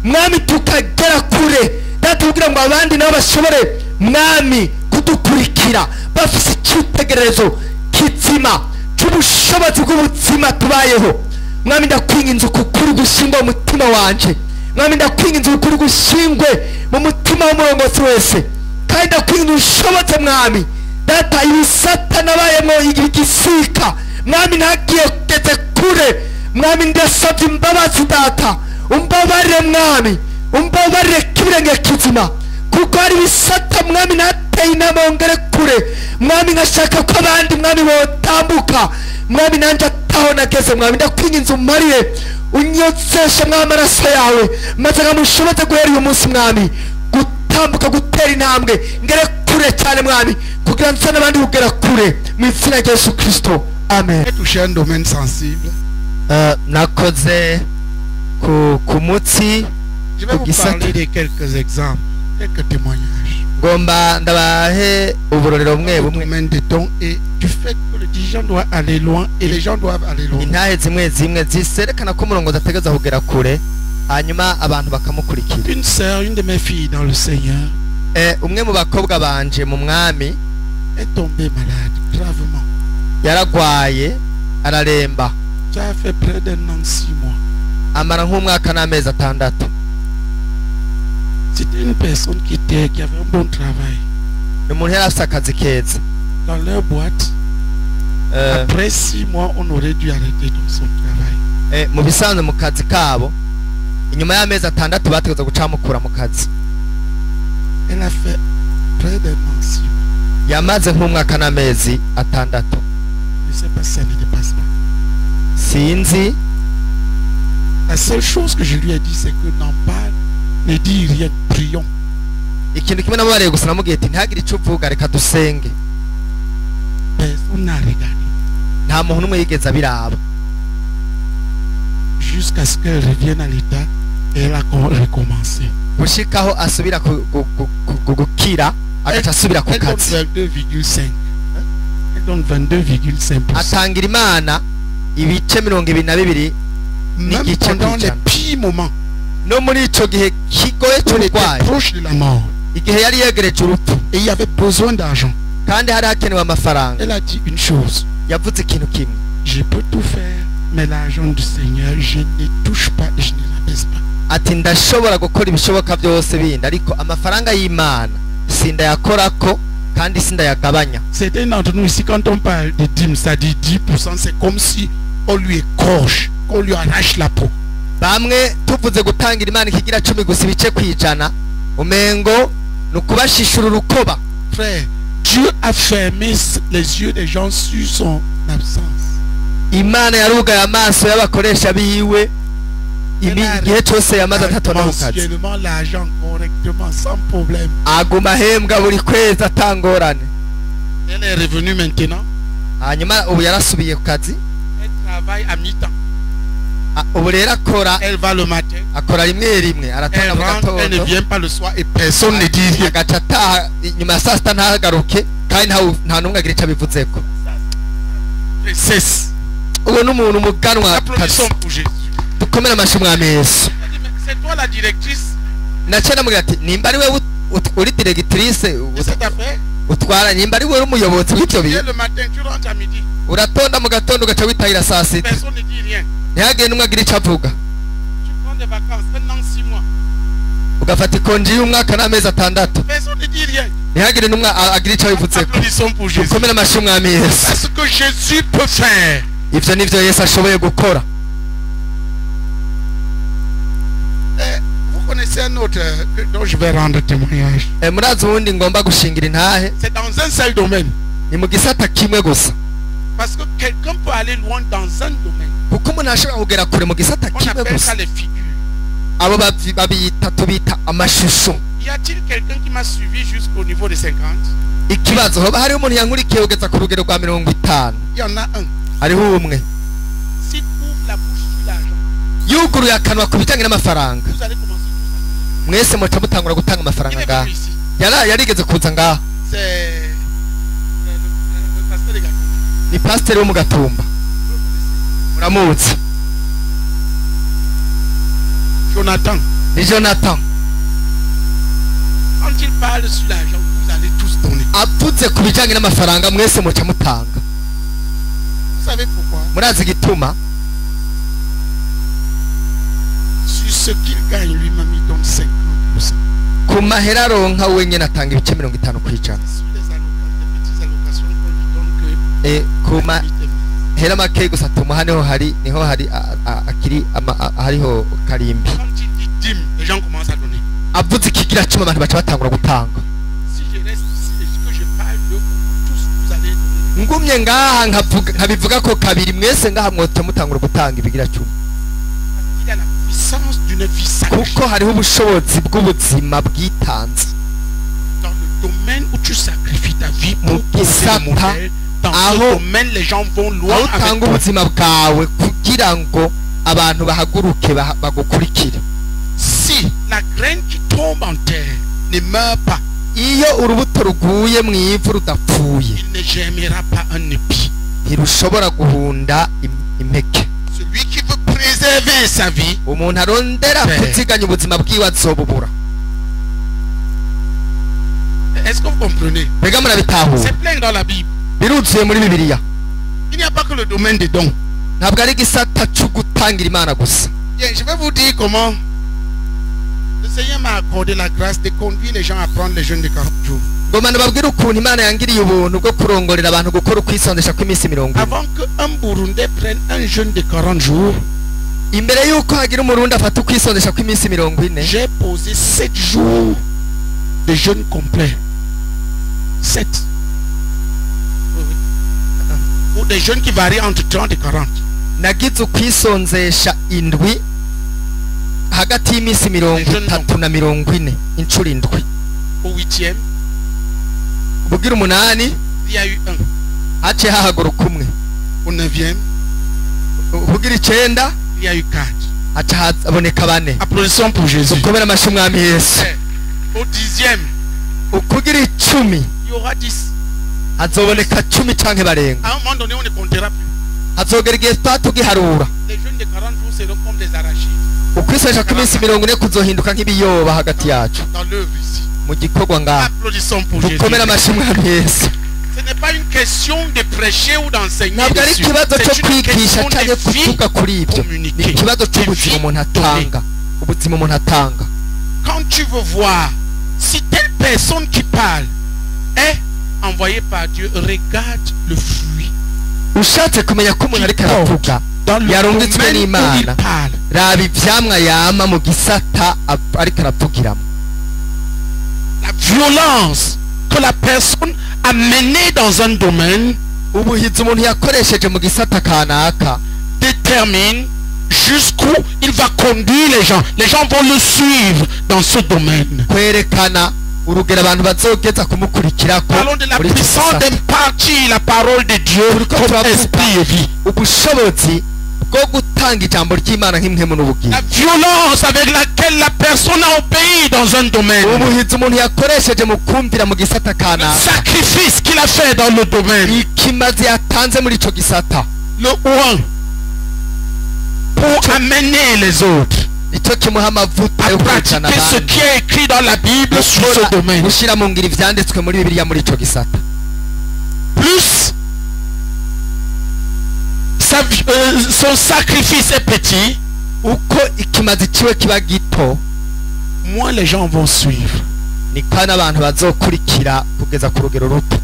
mwami tukagera kure data kugira ngo abandi nabo bashobore mwami kudukurikira bafise icyitegererezo kizima cy'ubushobozi bw'ubuzima tubayeho mwami ndakwinginze ukuri gushingwa mu mutima wanje mwami ndakwinginze ukuri gushingwe mu mutima w'umurongozi wese kandi ndakwinginze ushobotse mwami data ibisata nabayemo igisika mwami ntagiye kugeze kure mwami ndasabye imbabazi data umbabarire mwami umbabarire kibirenge kizima kuko hari bisata mwami nateye inamongere kure mwami ngashaka ko abandi mwami botambuka mwami nanje ataho nageze mwami ndakwinginze umariye unyotseshe mwami amaraso yawe maze ngamushoboze guhera uyu munsi mwami gutambuka gutera intambwe ngere kure cyane mwami kugira nsa n'abandi kugera kure mu izina rya Yesu Kristo amen. Toucher un domaine sensible. Nakoze ku mutsi. Je vais vous parler de quelques exemples, quelques témoignages. Ngomba ndabahe uburorero bumwe bumwe. Domaine de ton et du fait que le dirigeant doit aller loin et les gens doivent aller loin. Intahe zimwe zimwe ziserekana ko umurongozi ategeza kugera kure hanyuma abantu bakamukurikira. Une sœur, une de mes filles dans le Seigneur, umwe mu bakobwa banje mu mwami est tombée malade gravement. Yaragwaye araremba. Ça a fait près d'un an, 6 mois. Amara nk'umwaka n'amezi atandatu. C'était une personne qui avait un bon travail. Umuntu yari afite akazi keza. Dans leur boîte, après 6 mois, on aurait dû arrêter dans son travail. Mu bisanzwe mu kazi kabo inyuma y'amezi atandatu bategeza gucamukura mu kazi. Elle a fait près d'un an, 6 mois. Yamaze nk'umwaka n'amezi atandatu. Je ne sais pas si ça ne dépasse pas. Sinzi. La seule chose que je lui ai dit, c'est que n'en parle, ne dis rien, prions. Ikintu kimwe namubariye gusa namubwiye ati ntihagire icyo uvuga reka dusenge. Personne n'a regardé. Nta muntu n'umwe yigeze abiraba. Jusqu'à ce qu'elle revienne à l'état et elle a recommencé. Gushikaho asubira gukira agaca asubira ku kazi. Elle donne 22,5. Elle donne 22,5%. Atangira Imana ibice 22 même pendant les pires moments. No muri ico gihe kigoye cy'uburwayi. Proche de la mort. Igihe yari yegereje urupfu. Et il y avait besoin d'argent. Kandi hari hakenewe amafaranga. Elle a dit une chose. Yavuze ikintu kimwe. Je peux tout faire, mais l'argent du Seigneur, je ne touche pas et je ne l'abaisse pas. Ati ndashobora gukora ibishoboka byose bindi ariko amafaranga y'Imana sindayakorako kandi sindayagabanya. Certains d'entre nous ici, quand on parle de dîmes, ça dit 10%, c'est comme si on lui écorche, qu'on lui arrache la peau. Bamwe tuvuze gutangira Imana ikigira 10 gusa ibice kwijana umengo nukubashishura urukoba. Frère, Dieu a fermé les yeux des gens sur son absence. Imana yarugaye amaso y'abakoresha biwe igihe cyose yamaze atatona mu kazi. L'argent correctement sans problème. Aguma hembwa buri kwezi atangorane. Elle est revenue maintenant. Hanyuma ubu yarasubiye ku kazi. Elle travaille à mi-temps. Ubu rero akora. Elle va le matin. Akora rimwe rimwe aratonda mu gatondo. Elle ne vient pas le soir et personne ne dit rien. Agaca ataha nyuma ya saa sita ntagaruke kandi nta n'umwe agira icyo abivuzeko. Cesse. Uwo n'umuntu muganwa kazi. Dukomere amashyi Mwami Yesu. C'est toi la directrice. Naciye namubwira ati nimba ari wewe uri directrice utwara nimba ari wewe umuyobozi w'icyo bihe. Le matin tu rentres à midi. Uratonda mu gatondo ugaca witahira saa sita. Personne ne dit rien. Ntihagire n'umwe agira icyo avuga. Tu prends des vacances, un an, 6 mois. Ugafata ikonji y'umwaka n'amezi atandatu. Personne ne dit rien. Ntihagire n'umwe agira icyo abivuzeko. Dukomere amashyi Mwami Yesu. C'est ce que Jésus peut faire. Ivyo nivyo Yesu ashoboye gukora. Vous connaissez un autre dont je vais rendre témoignage. Murazi uwundi ngomba gushingira intahe. C'est dans un seul domaine. Ni mu gisata kimwe gusa. Parce que quelqu'un peut aller loin dans un domaine. Kuko umuntu ashobora kugera kure mu gisata kimwe gusa. On appelle ça les figures. Abo babita tubita amashusho. Y a-t-il quelqu'un qui m'a suivi jusqu'au niveau de 50? Ikibazo hoba hari umuntu yankurikiye ugeza ku rugero rwa 50. Il y en a un. Hariho umwe. Si tu ouvres la bouche sur l'argent. Yuguruye akanwa ku bijyanye n'amafaranga. Vous allez commencer. Mwese muca mutangura gutanga amafaranga ngaha. Yarigeze kuza ngaha. C'est le pasteur de Gatumba. Ni pasteur wo mu Gatumba. Muramuzi. Jonathan. Ni Jonathan. Quand il parle sur l'argent, vous allez tous donner. Avuze ku bijyanye n'amafaranga mwese muca mutanga. Vous savez pourquoi? Murazi gituma. Sur ce qu'il gagne lui-même, il donne 50%. Ku mahera aronka wenyine atanga ibice 50%. Sur les petites allocations qu'on lui donne que. Ku mahera make gusa tumuha niho hari akiri hariho karimbi. Quand il dit dîme, les gens commencent à donner. Avuze iki ibigira cumi abantu baca batangura gutanga Si je reste ici et que je parle de vous, tous vous allez donner. ngumye ngaha nkabivuga ko kabiri mwese ngaha mwote mutangura gutanga ibigira cumi Il y a la puissance d'une vie sacrée. kuko hariho ubushobozi bw'ubuzima bwitanze Dans le domaine où tu sacrifies ta vie pour Mu poser gisata, le modèle, dans aho- ce domaine, les gens vont loin aho avec utanga toi. ubuzima bwawe kugira ngo abantu bahaguruke bagukurikire Si la graine qui tombe en terre ne meurt pas, iyo urubuto ruguye mu ivu rudapfuye il ne germera pas un épi. ntirushobora guhunda impeke Celui qui veut préserver sa vie, umuntu arondera kuziganya ubuzima bwiwe azobubura est-ce que vous comprenez? mbega murabitahura C'est plein dans la Bible. biruzuye muri bibiliya Il n'y a pas que le domaine des dons. ntabwo ari igisata cyo gutangira imana gusa Bien, je vais vous dire comment le Seigneur m'a accordé la grâce de conduire les gens à prendre les jeûnes de 40 jours. ngoma nababwire ukuntu imana yangiriye ubuntu bwo kurongorera abantu gukora ukwisondesha kw'iminsi 40 Avant qu'un Burundais prenne un jeûne de 40 jours, imbere y'uko hagira umurundi afata ukwisondesha kw'iminsi 40 j'ai posé 7 jours de jeûne complet. 7. Ou des jeûnes qui varient entre 30 et 40. nagize ukwisonzesha indwi hagati y'iminsi 30 na 40 inshuro indwi Au 8e, bugira umunani il y a eu un. haciye hahaguruka umwe Au 9e, bugira icenda il y a eu 4. haca haboneka bane Applaudissons pour Jésus. dukomere amashyi umwami yesu Au 10e, ukugira 10 il y aura 10. hazoboneka 10 canke barenga À un moment donné, on ne comptera plus. hazogera igihe tugiharura Les jeunes de 40 jours seront comme des arachides ukwisonzesha kw'iminsi 40 kuzohinduka nk'ibiyoba hagati yacu dans l'œuvre ici. mu gikorwa ngaha Applaudissons pour Jésus. dukomere amashyi umwami yesu Ce n'est pas une question de prêcher ou d'enseigner ntabwo ari dessus. ikibazo cyo C'est une kwigisha question cyangwa de vie kuvuga kuri ibyo ni communiquée. ikibazo cy'ubuzima umuntu atanga ubuzima umuntu atanga Quand tu veux voir si telle personne qui parle est envoyée par Dieu, regarde le fruit. ushatse kumenya ko umuntu ariko aravuga Dans le yarungitswe domaine où il n'imana parle. raba ivyamwa yama mu gisata ariko aravugiramo La violence que la personne a menée dans un domaine ubuhizi umuntu yakoresheje mu gisata kanaka détermine jusqu'où il va conduire les gens. Les gens vont le suivre dans ce domaine. kwerekana urugero abantu bazogeza kumukurikirako Parlons de la muri icyo puissance gisata. d'impartir la parole de Dieu Turiko comme turavuga esprit et vie. ubushobozi bwo gutanga ijambo ry'imana nk'impwemu n'ubugingo La violence avec laquelle la personne a obéi dans un domaine. ubuhizi umuntu yakoresheje mu kumvira mu gisata Le kanaka sacrifice qu'il a fait dans le domaine. ikimazi yatanze muri ico gisata Le ouin. Pour amener les autres icyo kimuha amavuta à yo kuzana pratiquer ce abandi qui est écrit dans la Bible sur ce domaine. gushyira mu ngiro ivyanditswe muri bibiliya muri ico gisata Plus son sacrifice est petit, uko ikimazi ciwe kiba gito moins les gens vont suivre. niko n'abantu bazokurikira kugeza ku rugero ruto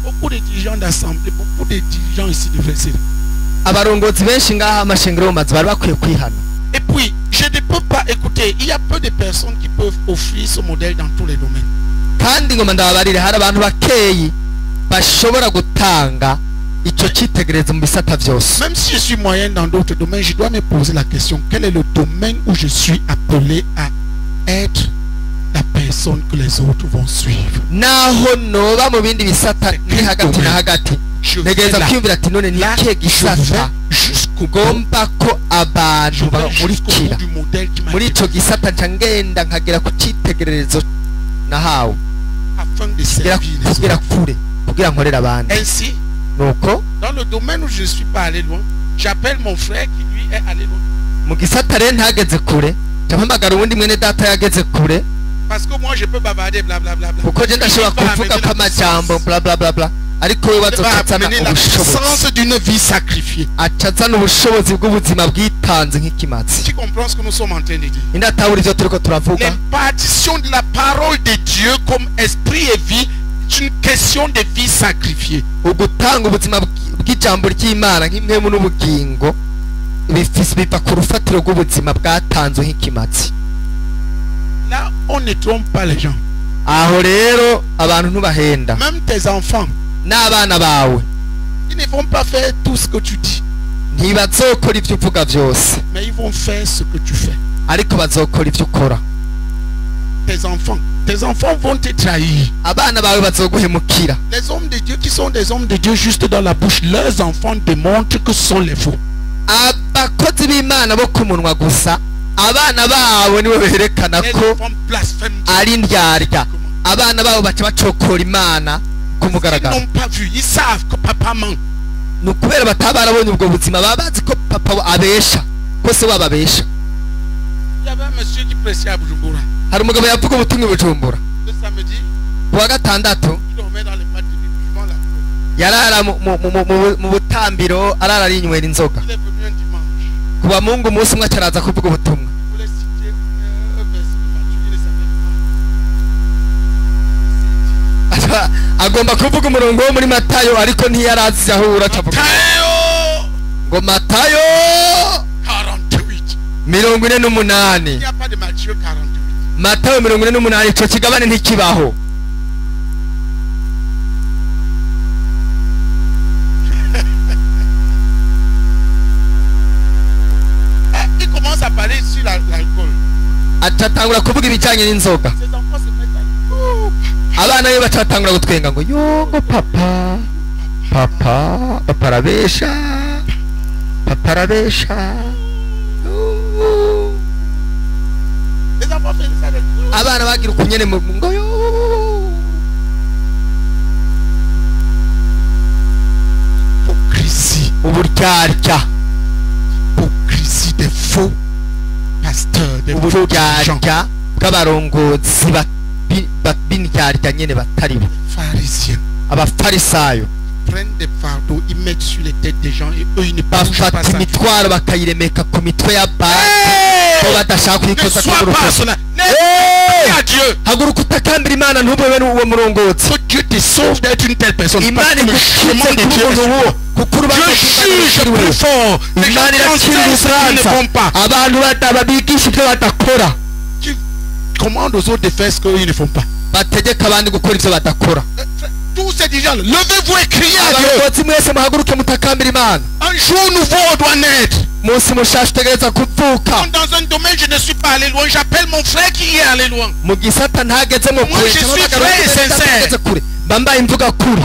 Beaucoup de dirigeants d'assemblée, beaucoup de dirigeants ici devraient se... abarongozi benshi ngaha amashengero mu mazu bari bakwiye kwihana Et puis, je ne peux pas écouter. Il y a peu de personnes qui peuvent offrir ce modèle dans tous les domaines. kandi ngoma ndababarire hari abantu bakeyi bashobora gutanga ico citegerezo mu bisata vyose Même si je suis moyen dans d'autres domaines, je dois me poser la question, quel est le domaine où je suis appelé à être la personne que les autres vont suivre? naho noba mu bindi bisata ni hagati na hagati Je vais ntegereza là. kwiyumvira ati none ni Là, ikihe je gisata vais jusqu'au bout. ugomba ko abantu Je vais jusqu'au bout bankurikira du modèle qui m'a muri été ico gisata nca ngenda nkagera ku citegererezo nahawe afin de kugira servir les kugira autres. kure kugira nkorera abandi Ainsi, nuko dans le domaine où je ne suis pas allé loin, j'appelle mon frère qui lui est allé loin. mu gisata rero ntageze kure nca mpamagara uwundi mwene data yageze kure Parce que moi je peux bavarder blablabla. kuko je ndashobora kuvuga ko amajambo bla bla bla bla ariko we va bazocazana amener la ubushobozi puissance d'une vie sacrifiée. acazana ubushobozi bw'ubuzima bwitanze nk'ikimazi Tu comprends ce que nous sommes en train de dire? indatahura ivyo turiko turavuga L'impartition de la parole de Dieu comme esprit et vie est une question de vie sacrifiée. ugutanga ubuzima bw'ijambo ry'imana nk'impwemu n'ubugingo biva ku rufatiro rw'ubuzima bwatanzwe nk'ikimazi Là, on ne trompe pas les gens. aho rero abantu ntubahenda Même tes enfants, n'abana bawe ils ne vont pas faire tout ce que tu dis, ntibazokora ibyo uvuga byose mais ils vont faire ce que tu fais. ariko bazokora ibyo ukora. Tes enfants vont te trahir. abana bawe bazoguhemukira. Les hommes de Dieu qui sont des hommes de Dieu juste dans la bouche, leurs enfants démontrent que ce sont les faux. abakozi b'Imana bo ku munwa gusa abana babo nibo berekana Les ko enfants blasphèment. ari ndyarya. abana babo baca bacokora Imana ku Ils mugaragaro. n'ont pas vu, ils savent que papa ment. ni ukubera bataba barabonye ubwo buzima baba bazi ko papa abesha ko se wabo abesha. Il y avait un monsieur qui prêchait à Bujumbura. hari umugabo yavuga ubutumwa i Bujumbura Le samedi, ku wa gatandatu il dormait dans les boîtes de nuit devant la cour. yarara mu butambiro arara ari inywera inzoga. Il est venu un dimanche. ku bamungu umunsi umwe acaraza kuvuga ubutumwa. Il voulait citer un verset de Matthieu, il ne savait pas. agomba kuvuga umurongo wo muri Matayo ariko ntiyarazi aho uracavuga Matthieu ngo Matayo 48. 48. Il n'y a pas de Matthieu 48. Matayo 48 ico kigabane ntikibaho. Il commence à parler sur l'alcool. acatangura kuvuga ibijanye n'inzoga. Ses enfants se mettent à abana be bacatangura gutwenga ngo yongo papa arabesha Les enfants font ça. abana bagira ukunyene ngo yo. Hypocrisie. uburyarya Hypocrisie des faux pasteurs, des faux gens. uburyarya bw'abarongozi b'indyarya nyene batari bo Pharisiens abafarisayo prennent des fardeaux, ils mettent sur les têtes des gens et eux ils ne bougent pas bafata ça. imitwaro bakayiremeka ku mitwe y'abantu bo badashaka Ne kuyikoza sois ku pas rutoki. cela. Hey! À Dieu. haguruka utakambira Imana ntubebe uwo murongozi. Que Dieu te sauve d'être une telle personne. Imana Parce que le igukitse chemin de kuba Dieu umuntu est uwo sûr. kuko urubanza Dieu juge plus fort. Les gens Imana irakira conseillent ce qu'ils ne ubufaransa font pas. abantu babigisha ibyo badakora Tu commandes aux autres de faire ce qu'ils ne font pas. bategeka abandi gukora ibyo badakora. Tous ces dirigeants, levez-vous et criez à Dieu. abayobozi mwese muhaguruke mutakambira Imana. Un jour nouveau doit naître. umunsi mushasha utegereza kuvuka. Dans un domaine, je ne suis pas allé loin. J'appelle mon frère qui est allé loin. mu gisata ntageze mu Moi, je suis vrai et sincère. kure bambaye imvuga kuri.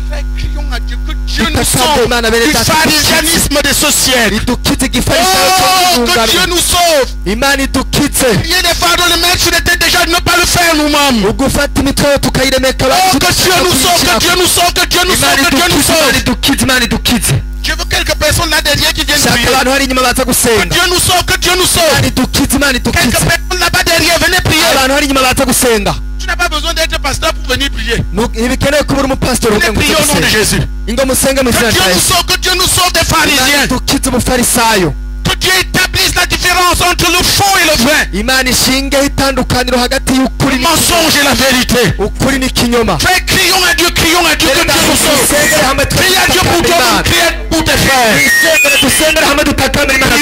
Frère, crions à Dieu que Dieu nous Itakambira sauve Imana bene du data. pharisianisme de ce siècle. idukize igifarisayo Oh, cyo que Dieu kugungana. nous sauve. Imana idukize Il y a des fardeaux, le mettre sur les têtes déjà, ne pas le faire nous-mêmes. ugufata imitwe yo tukayiremeka Oh, que Dieu nous sauve, que Dieu nous sauve, que Dieu nous sauve, que Dieu nous sauve. Imana idukize. Je veux quelques personnes là derrière qui viennent shaka prier. abantu hari inyuma baza Que gusenga. Dieu nous sauve, que Dieu nous Imana sauve. idukize, Imana Quelques idukize. personnes là-bas derrière, venez prier. abantu hari inyuma baza gusenga. Tu n'as pas besoin d'être pasteur pour venir prier. ntibikenewe kuba uri umupasitori Venez prier au nom de Jésus. ingo musenge mu Que izina Dieu rya nous Yesu. sauve, que Dieu nous sauve des Imana pharisiens. idukize umufarisayo. Que Dieu établisse la différence entre le faux et le vrai. Imana ishingeho itandukaniro hagati y'ukuri Le mensonge et la vérité. ukuri n'ikinyoma. Frère, crions à Dieu que Dieu nous sauve. dusengere hamwe Crie à Dieu pour toi, crie pour tes frères. dusengere hamwe dutakambira Imana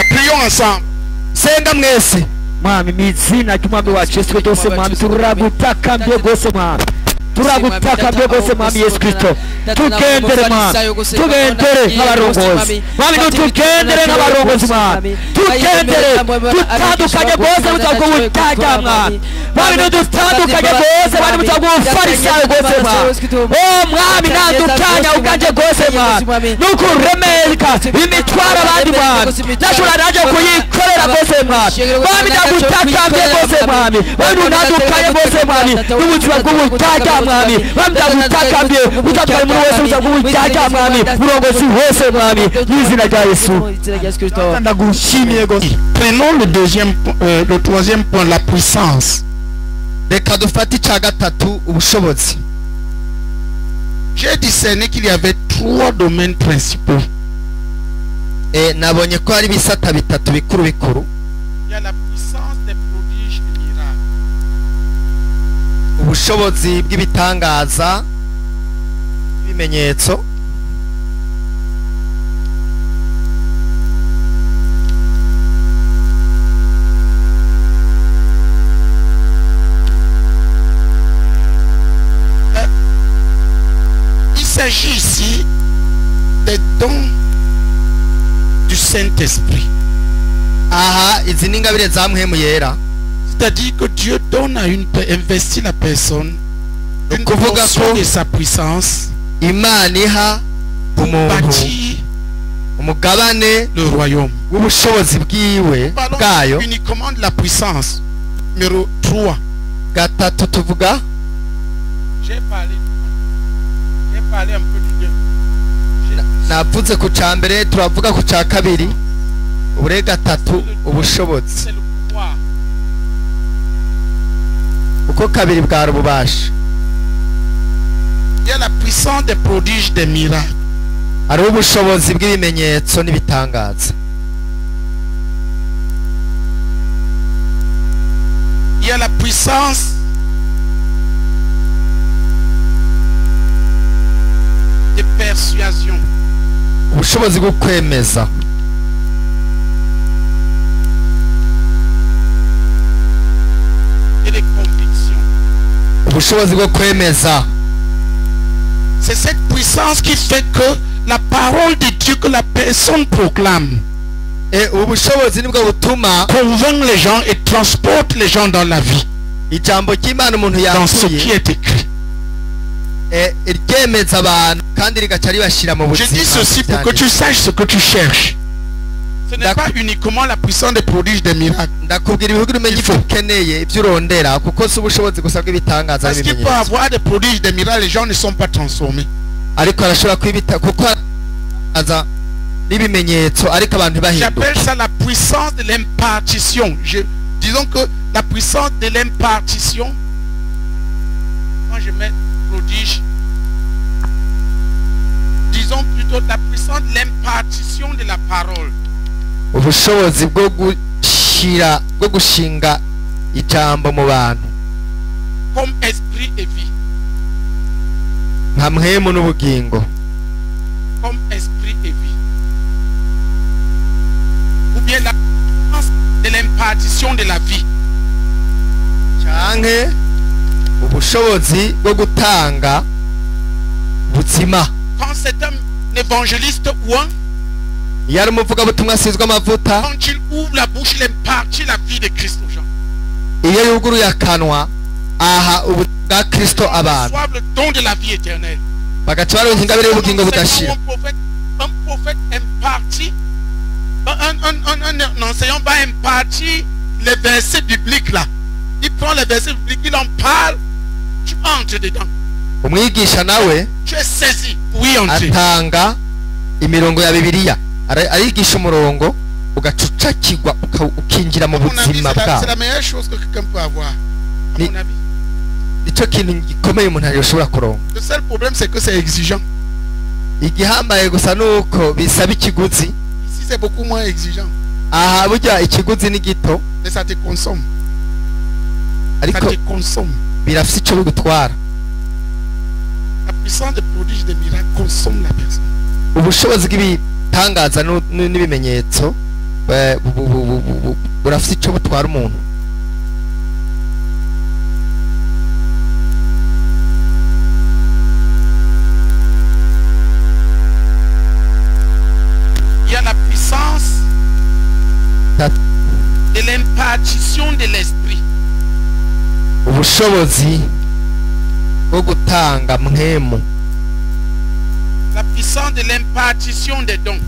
Prions ensemble. senga mwese. mwami mu izina ry'umwami wacu Yesu Kristo mwami turagutakambye rwose mwami turagutakambye rwose mwami Yesu Kristo tugendere mwami tugendere nk'abarongozi mwami tugendere nk'abarongozi mwami tugendere dutandukanye rwose butagwa ubutaga mwami mwami dutandukanye rwose mwami butagwa ubufarisayo rwose mwami o mwami ntadutanya uganje rwose mwami nukuremeka imitwaro abandi mwami nashobora naje kuyikorera rwose mwami mwami ndagutakambye rwose mwami mwami ntadukanye rwose mwami n'ubuzima bw'ubutaga mwami mwami ndagutakambye utandukanye muri wese ubuzima bw'ubutaga mwami burongozi hose mwami mu izina rya Yesu ndagushimiye rwose. Prenons le troisième point, la puissance. reka dufate icya gatatu ubushobozi. J'ai discerné qu'il y avait trois domaines principaux. nabonye ko hari ibisata bitatu bikuru bikuru. Il y a la puissance des prodiges et miracles. ubushobozi bw'ibitangaza ibimenyetso. s'agit ici des dons du Saint-Esprit. aha izi ni ingabire za mpwemu yera. C'est-à-dire que Dieu donne à investit la personne une Kuvuga portion ko de sa puissance Imana iha pour umuntu bâtir umugabane le royaume. w'ubushobozi bwiwe bwayo. Parlons uniquement de la puissance. Numéro 3. Gatatu tuvuga J'ai parlé un peu du 2. navuze ku ca mbere, turavuga ku ca kabiri. Ubure gatatu ubushobozi, C'est le pouvoir. uko kabiri bwari ububasha. Il y a la puissance des prodiges, des miracles. hariho ubushobozi bw'ibimenyetso n'ibitangaza. Il y a la puissance de persuasion. ubushobozi bwo kwemeza, Et de conviction. ubushobozi bwo kwemeza. C'est cette puissance qui fait que la parole de Dieu que la personne proclame ubu bushobozi nibwo butuma convainc les gens et transporte les gens dans la vie, ijambo ry'Imana umuntu dans ce qui yakuye est écrit. ryemeza abantu kandi rigaca ribashira mu Je dis buzima. ceci pour que tu saches ce que tu cherches. Ce n'est pas uniquement la puissance des prodiges, des miracles. ndakubwira ibihugu umenye ibyo ukeneye, ibyo urondera, kuko si ubushobozi gusa bw'ibitangaza Parce qu'il peut n'ibimenyetso. avoir des prodiges, des miracles, les gens ne sont pas transformés. ariko arashobora kwibita kuko aza n'ibimenyetso ariko abantu J'appelle bahinduka. ça la puissance de l'impartition. Disons que la puissance de l'impartition, quand je mets prodige, disons plutôt la puissance de l'impartition de la parole. ubushobozi bwo gushinga ijambo mu bantu Comme esprit et vie. nka mpwemu n'ubugingo. Comme esprit et vie. Ou bien la puissance de l'impartition de la vie. canke ubushobozi bwo gutanga ubuzima. Quand c'est un évangéliste ou un, iyo ari umuvugabutumwa asizwe amavuta, quand il ouvre la bouche, il impartit la vie de Christ aux gens. iyo yuguruye akanwa aha ubu bwa Kristo abantu Reçoivent le don de la vie éternelle. bagaca baronka ingabire y'ubugingo budashira. Un prophète impartit, un enseignant va impartir les versets bibliques là. Il prend les versets bibliques, il en parle, tu entres dedans. umwigisha nawe Tu es saisi, oui, entrer. atanga imirongo ya Bibiliya, arigisha umurongo ugacucakirwa ukinjira mu À mon avis, buzima c'est bwawe. la meilleure chose que quelqu'un peut avoir. À Ni- mon avis. nicyo kintu gikomeye umuntu yoshobora kuronka. Le seul problème, c'est que c'est exigeant. igihambaye gusa nuko bisaba ikiguzi. Ici, c'est beaucoup moins exigeant. aha burya ikiguzi ni gito Mais ça te consomme. Ça ariko te consomme. birafite icyo bigutwara. La puissance des prodiges, des miracles consomme la personne. ubushobozi bw'ibitangaza n'ibimenyetso burafite icyo butwara umuntu. Il y a la puissance de l'impartition de l'esprit. ubushobozi bwo gutanga mpwemu, La puissance de l'impartition des dons.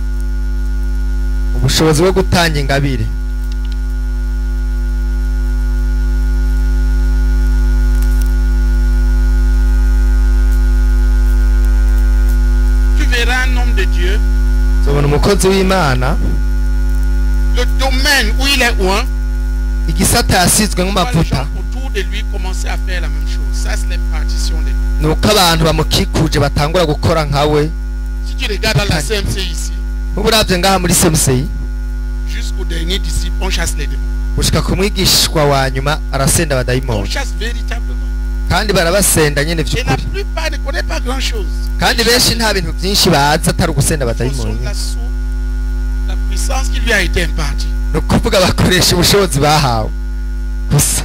ubushobozi bwo gutanga ingabire. Tu verras un homme de Dieu, uzabona umukozi w'Imana le domaine où il est loin, igisata yasizwe les nk'amavuta gens autour de lui commencer à faire la même chose. Ça, c'est l'impartition des dons. ni uko abantu bamukikuje batangura gukora nka we. Si tu regardes dans la CMC ici, nk'ubu uravye ngaha muri semuseyi jusqu'au dernier disciple, on chasse les démons. gushika ku mwigishwa wa nyuma arasenda On abadayimoni, chasse véritablement. kandi barabasenda nyene Et la vy'ukuri, plupart ne connaissent pas grand chose. kandi benshi nta bintu vyinshi bazi atari ugusenda abadayimoni. La puissance qui lui a été impartie. ni ukuvuga bakoresha ubushobozi bahawe gusa.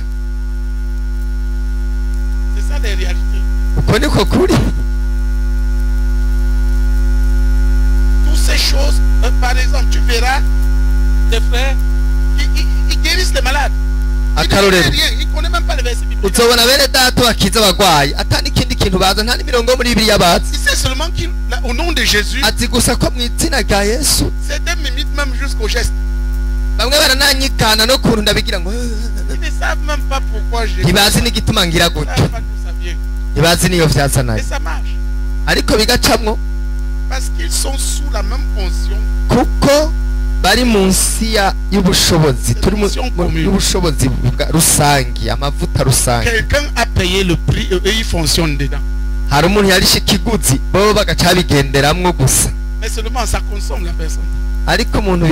C'est ça les réalités. uko niko kuri. choses, par exemple, tu verras des frères qui guérissent les malades. Ils ne connaissent rien, ils ne connaissent même pas les versets bibliques. uzobona bene data bakiza abagwayi ata n'ikindi kintu baza nta n'imirongo muri bibiliya bazi. Il sait seulement qu'au nom de Jésus, ati gusa ko mu izina rya Yesu certains m'imitent même jusqu'au geste. bamwe barananyikana no kuntu ndabigira ngo Ils ne savent même pas pourquoi je ntibazi n'igituma ngira ne gutyo, savent pas d'où ça vient. ntibazi niyo Et vyazanaye, ça marche. ariko bigacamwo Parce qu'ils sont sous la même onction. kuko bari munsi y'ubushobozi turi y'ubushobozi rusangi, amavuta rusangi. Quelqu'un a payé le prix et il fonctionne dedans. hari umuntu yarishe ikiguzi bo bagaca bigenderamwo gusa, Mais seulement ça consomme la personne. ariko umuntu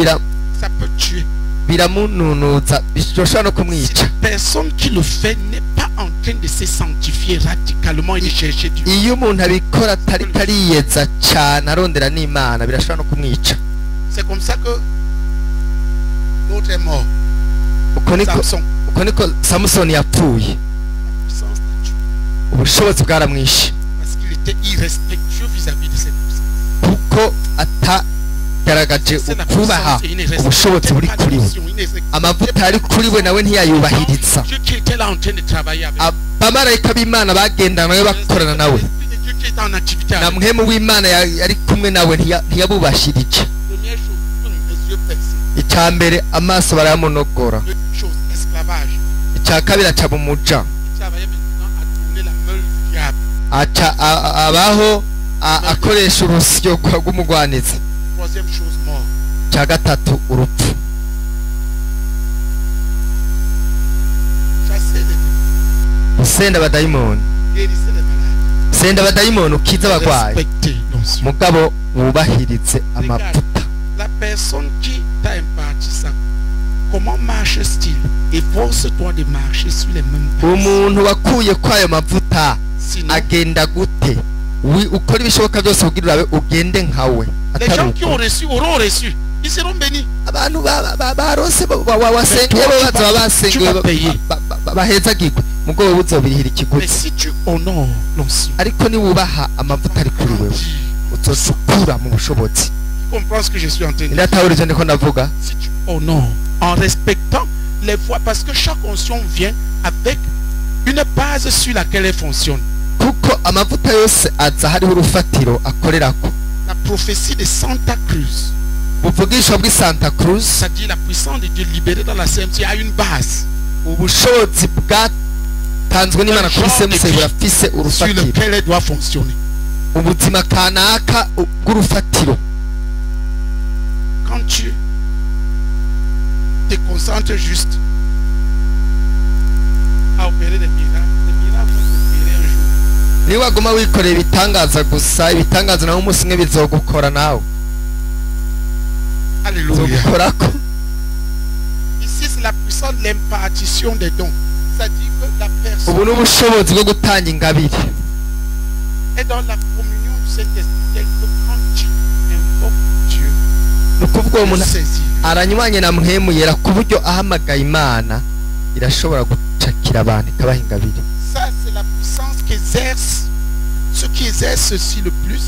Ça peut tuer. biramununuza bishobora no Si kumwica. la personne qui le fait n'est pas en train de se sanctifier radicalement et de chercher Dieu. iyo umuntu abikora atari kariyeza cyane arondera n'Imana birashobora no kumwica. C'est comme ça que l'autre est mort. Samson. uko niko Samusoni yapfuye, La puissance l'a tué. ubushobozi bwaramwishe Parce qu'il était irrespectueux vis-à-vis de cette puissance. kuko atagaragaje C'est la ukubaha puissance et il ne ubushobozi buri respectait pas kuri we, l'onction, il ne respectait amavuta ari kuri we nawe ntiyayubahiriza. Dieu qui était là en train de travailler avec. abamarayika b'Imana bagendana nawe bakorana nawe, L'esprit de Dieu qui était en activité na avec. muhemu w'Imana yari kumwe nawe ntiyabubashirije. Première chose, les yeux percés. icya mbere amaso barayamunogora, Deuxième chose, esclavage. icya kabiri aca mu muja, Il travaillait maintenant à tourner la meule du diable. aca abaho akoresha urusyo rw'umugwanizi. Troisième chose, mort. icya gatatu urupfu, Chasser les démons. usenda abadayimoni, Guérissez les malades. usenda abadayimoni ukiza abagwayi, Respectez l'onction. mugabo wubahirize amavuta. La personne qui t'a imparti ça, comment marche-t-il? Efforce-toi de marcher sur les mêmes bases. umuntu wakuye kwayo mavuta Sinon, agenda gute? ukora ibishoboka byose kugira urabe ugende nkawe. les gens qui ont reçu auront reçu. Ils seront bénis. abantu barose wasengeye bo bazaba basengeye bahezagirwe, mugabo buzobirihira Mais ikiguzi. si tu honores l'onction, ariko niwubaha amavuta ari kuri wewe uzosukura mu bushobozi. tu comprends ce que je suis en train de dire. ndatahura ivyo ndiko ndavuga. Si tu honores en respectant les voies, parce que chaque onction vient avec une base sur laquelle elle fonctionne. kuko amavuta yose aza hariho urufatiro akorerako. La prophétie de Santa Cruz, ubuvugishwa bw'i Santa Cruz, c'est-à-dire la puissance de Dieu libérée dans la CMC, a une base ubushobozi bwatanzwe n'Imana kuri CMC burafise sur urufatiro, lequel elle doit fonctionner. ubuzima kanaka bw'urufatiro. Quand tu te concentres juste à opérer des miracles vont s'opérer un jour. niba waguma wikorera ibitangaza gusa, ibitangaza nawe umunsi umwe bizogukora nawe, Alléluia. bizogukorako. Ici, c'est la puissance de l'impartition des dons. C'est-à-dire que la personne ubu ni ubushobozi bwo gutanga ingabire. est dans la communion du Saint-Esprit, tel que quand tu invoques Dieu, ni ukuvuga uwo il muntu saisit. aranywanye na muhemu yera ku buryo ahamagaye Imana irashobora gucakira abantu ikabaha ingabire. Ça, c'est la puissance qu'exerce. Ceux qui exercent ceci le plus,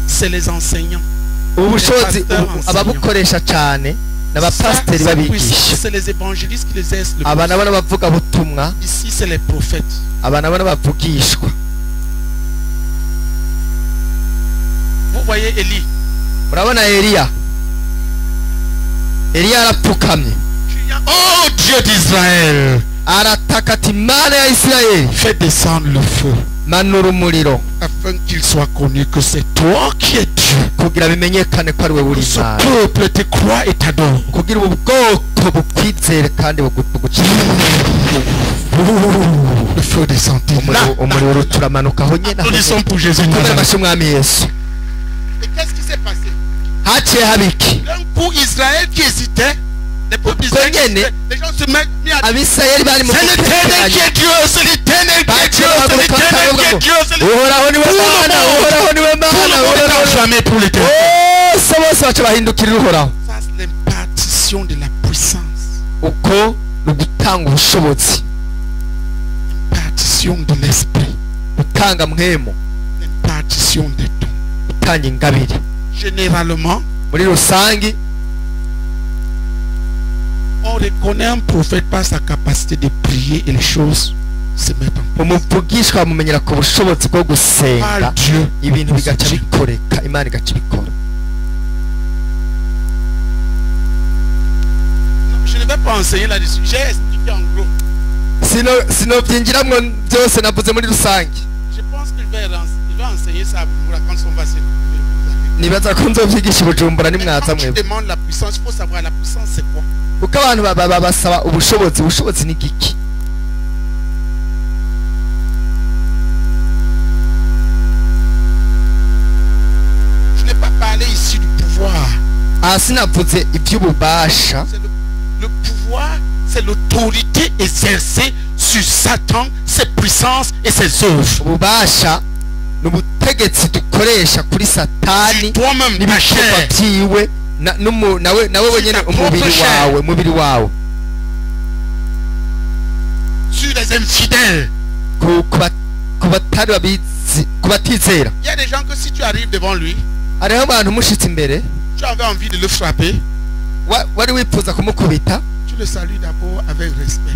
c'est les enseignants. ubu bushobozi Pasteur ababukoresha cyane n'abapasiteri Cette babigisha, puissance, c'est les évangélistes qui les exercent le aba plus. nabo n'abavugabutumwa, Ici, c'est les prophètes. aba nabo n'abavugishwa. Vous voyez Élie. murabona Eliya arapfukamye Oh Dieu d'Israël, arataka ati Mana ya Isirayeli, fais descendre le feu manura umuriro afin qu'il soit connu que c'est toi qui es Dieu. kugira bimenyekane ko ari we Que uri ce Imana, peuple te croit et t'adore. kugira ubu bwoko bukwizere kandi bugucire. Le feu descend. umuriro uturamanuka aho nyine. Applaudissons pour Jésus. Komera amashyi umwami Yesu. Et qu'est-ce qui s'est passé? haciye habiki D'un coup, Israël qui hésitait, les peuples d'Israël qui hésitaient, les gens se mettent mis à dire, abisirayeli bari mu c'est l'Éternel qui est Dieu, c'est l'Éternel qui est Dieu, c'est l'Éternel qui est Dieu, c'est l'Éternel. uhoraho niwe Mana, uhoraho niwe Tout le Mana, monde est uhoraho enflammé pour l'Éternel. bose baca bahindukirira uhoraho. Ça, c'est l'impartition de la puissance, uko ni ugutanga ubushobozi, l'impartition de l'esprit, gutanga mwemu, l'impartition des dons. gutanga ingabire. Généralement, muri rusangi on reconnaît un prophète par sa capacité de prier et les choses se mettent en place. umuvugishwa bamumenyera ku bushobozi bwo gusenga Par Dieu. ibintu bigaca bikoreka imana igaca ibikora. Non, je ne vais pas enseigner là-dessus. J'ai expliqué en gros. sinobyinjiramwo byose navuze muri rusange. Je pense qu'il va enseigner ça à Bujumbura quand on va se nibaza ko nzovyigisha i Bujumbura nimwaza quand tu mwebwe demandes la puissance, il faut savoir la puissance c'est quoi. kuko abantu basaba ubushobozi ni giki. Je n'ai pas parlé ici du pouvoir. Sinavuze iby'ububasha. Le pouvoir, c'est l'autorité exercée sur Satan, ses puissances et ses œuvres. ububasha ni ubutegetsi dukoresha kuri satani Sur toi-même, ta n'ibikorwa chair. byiwe nawe wenyine umubiri wawe Sur les infidèles. ku batari babizi, ku batizera. Il y a des gens que si tu arrives devant lui, hariho abantu umushitse imbere tu avais envie de le frapper, wari wifuza kumukubita, tu le salues d'abord avec respect.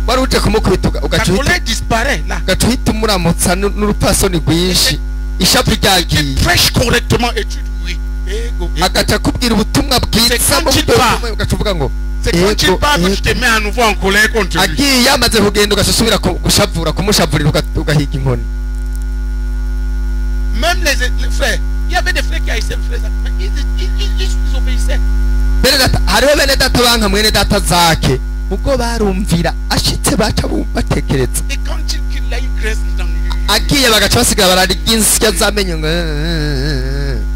wari uje kumukubita Ta ugaca colère disparaît là. uhita umuramutsa n'urupasoni rwinshi, ishapu Tu ryagiye, prêches correctement et tu dis oui. Ego, ego. agaca akubwira ubutumwa bwiza C'est mu quand il buryo part. bumwe, ugaca uvuga ngo C'est quand tu parles que tu te mets à nouveau en colère contre lui. agiye yamaze kugenda ugasubira gushavura kumushavurira ugahiga inkoni. Même les frères, il y avait des frères qui haïssaient le frère, mais ils obéissaient. bene data hariho bene data banka mwene data zake ubwo barumvira ashitse baca batekereza, Et quand il a une graisse dans lui. agiye bagaca basigara bararya insya z'amenyo ngo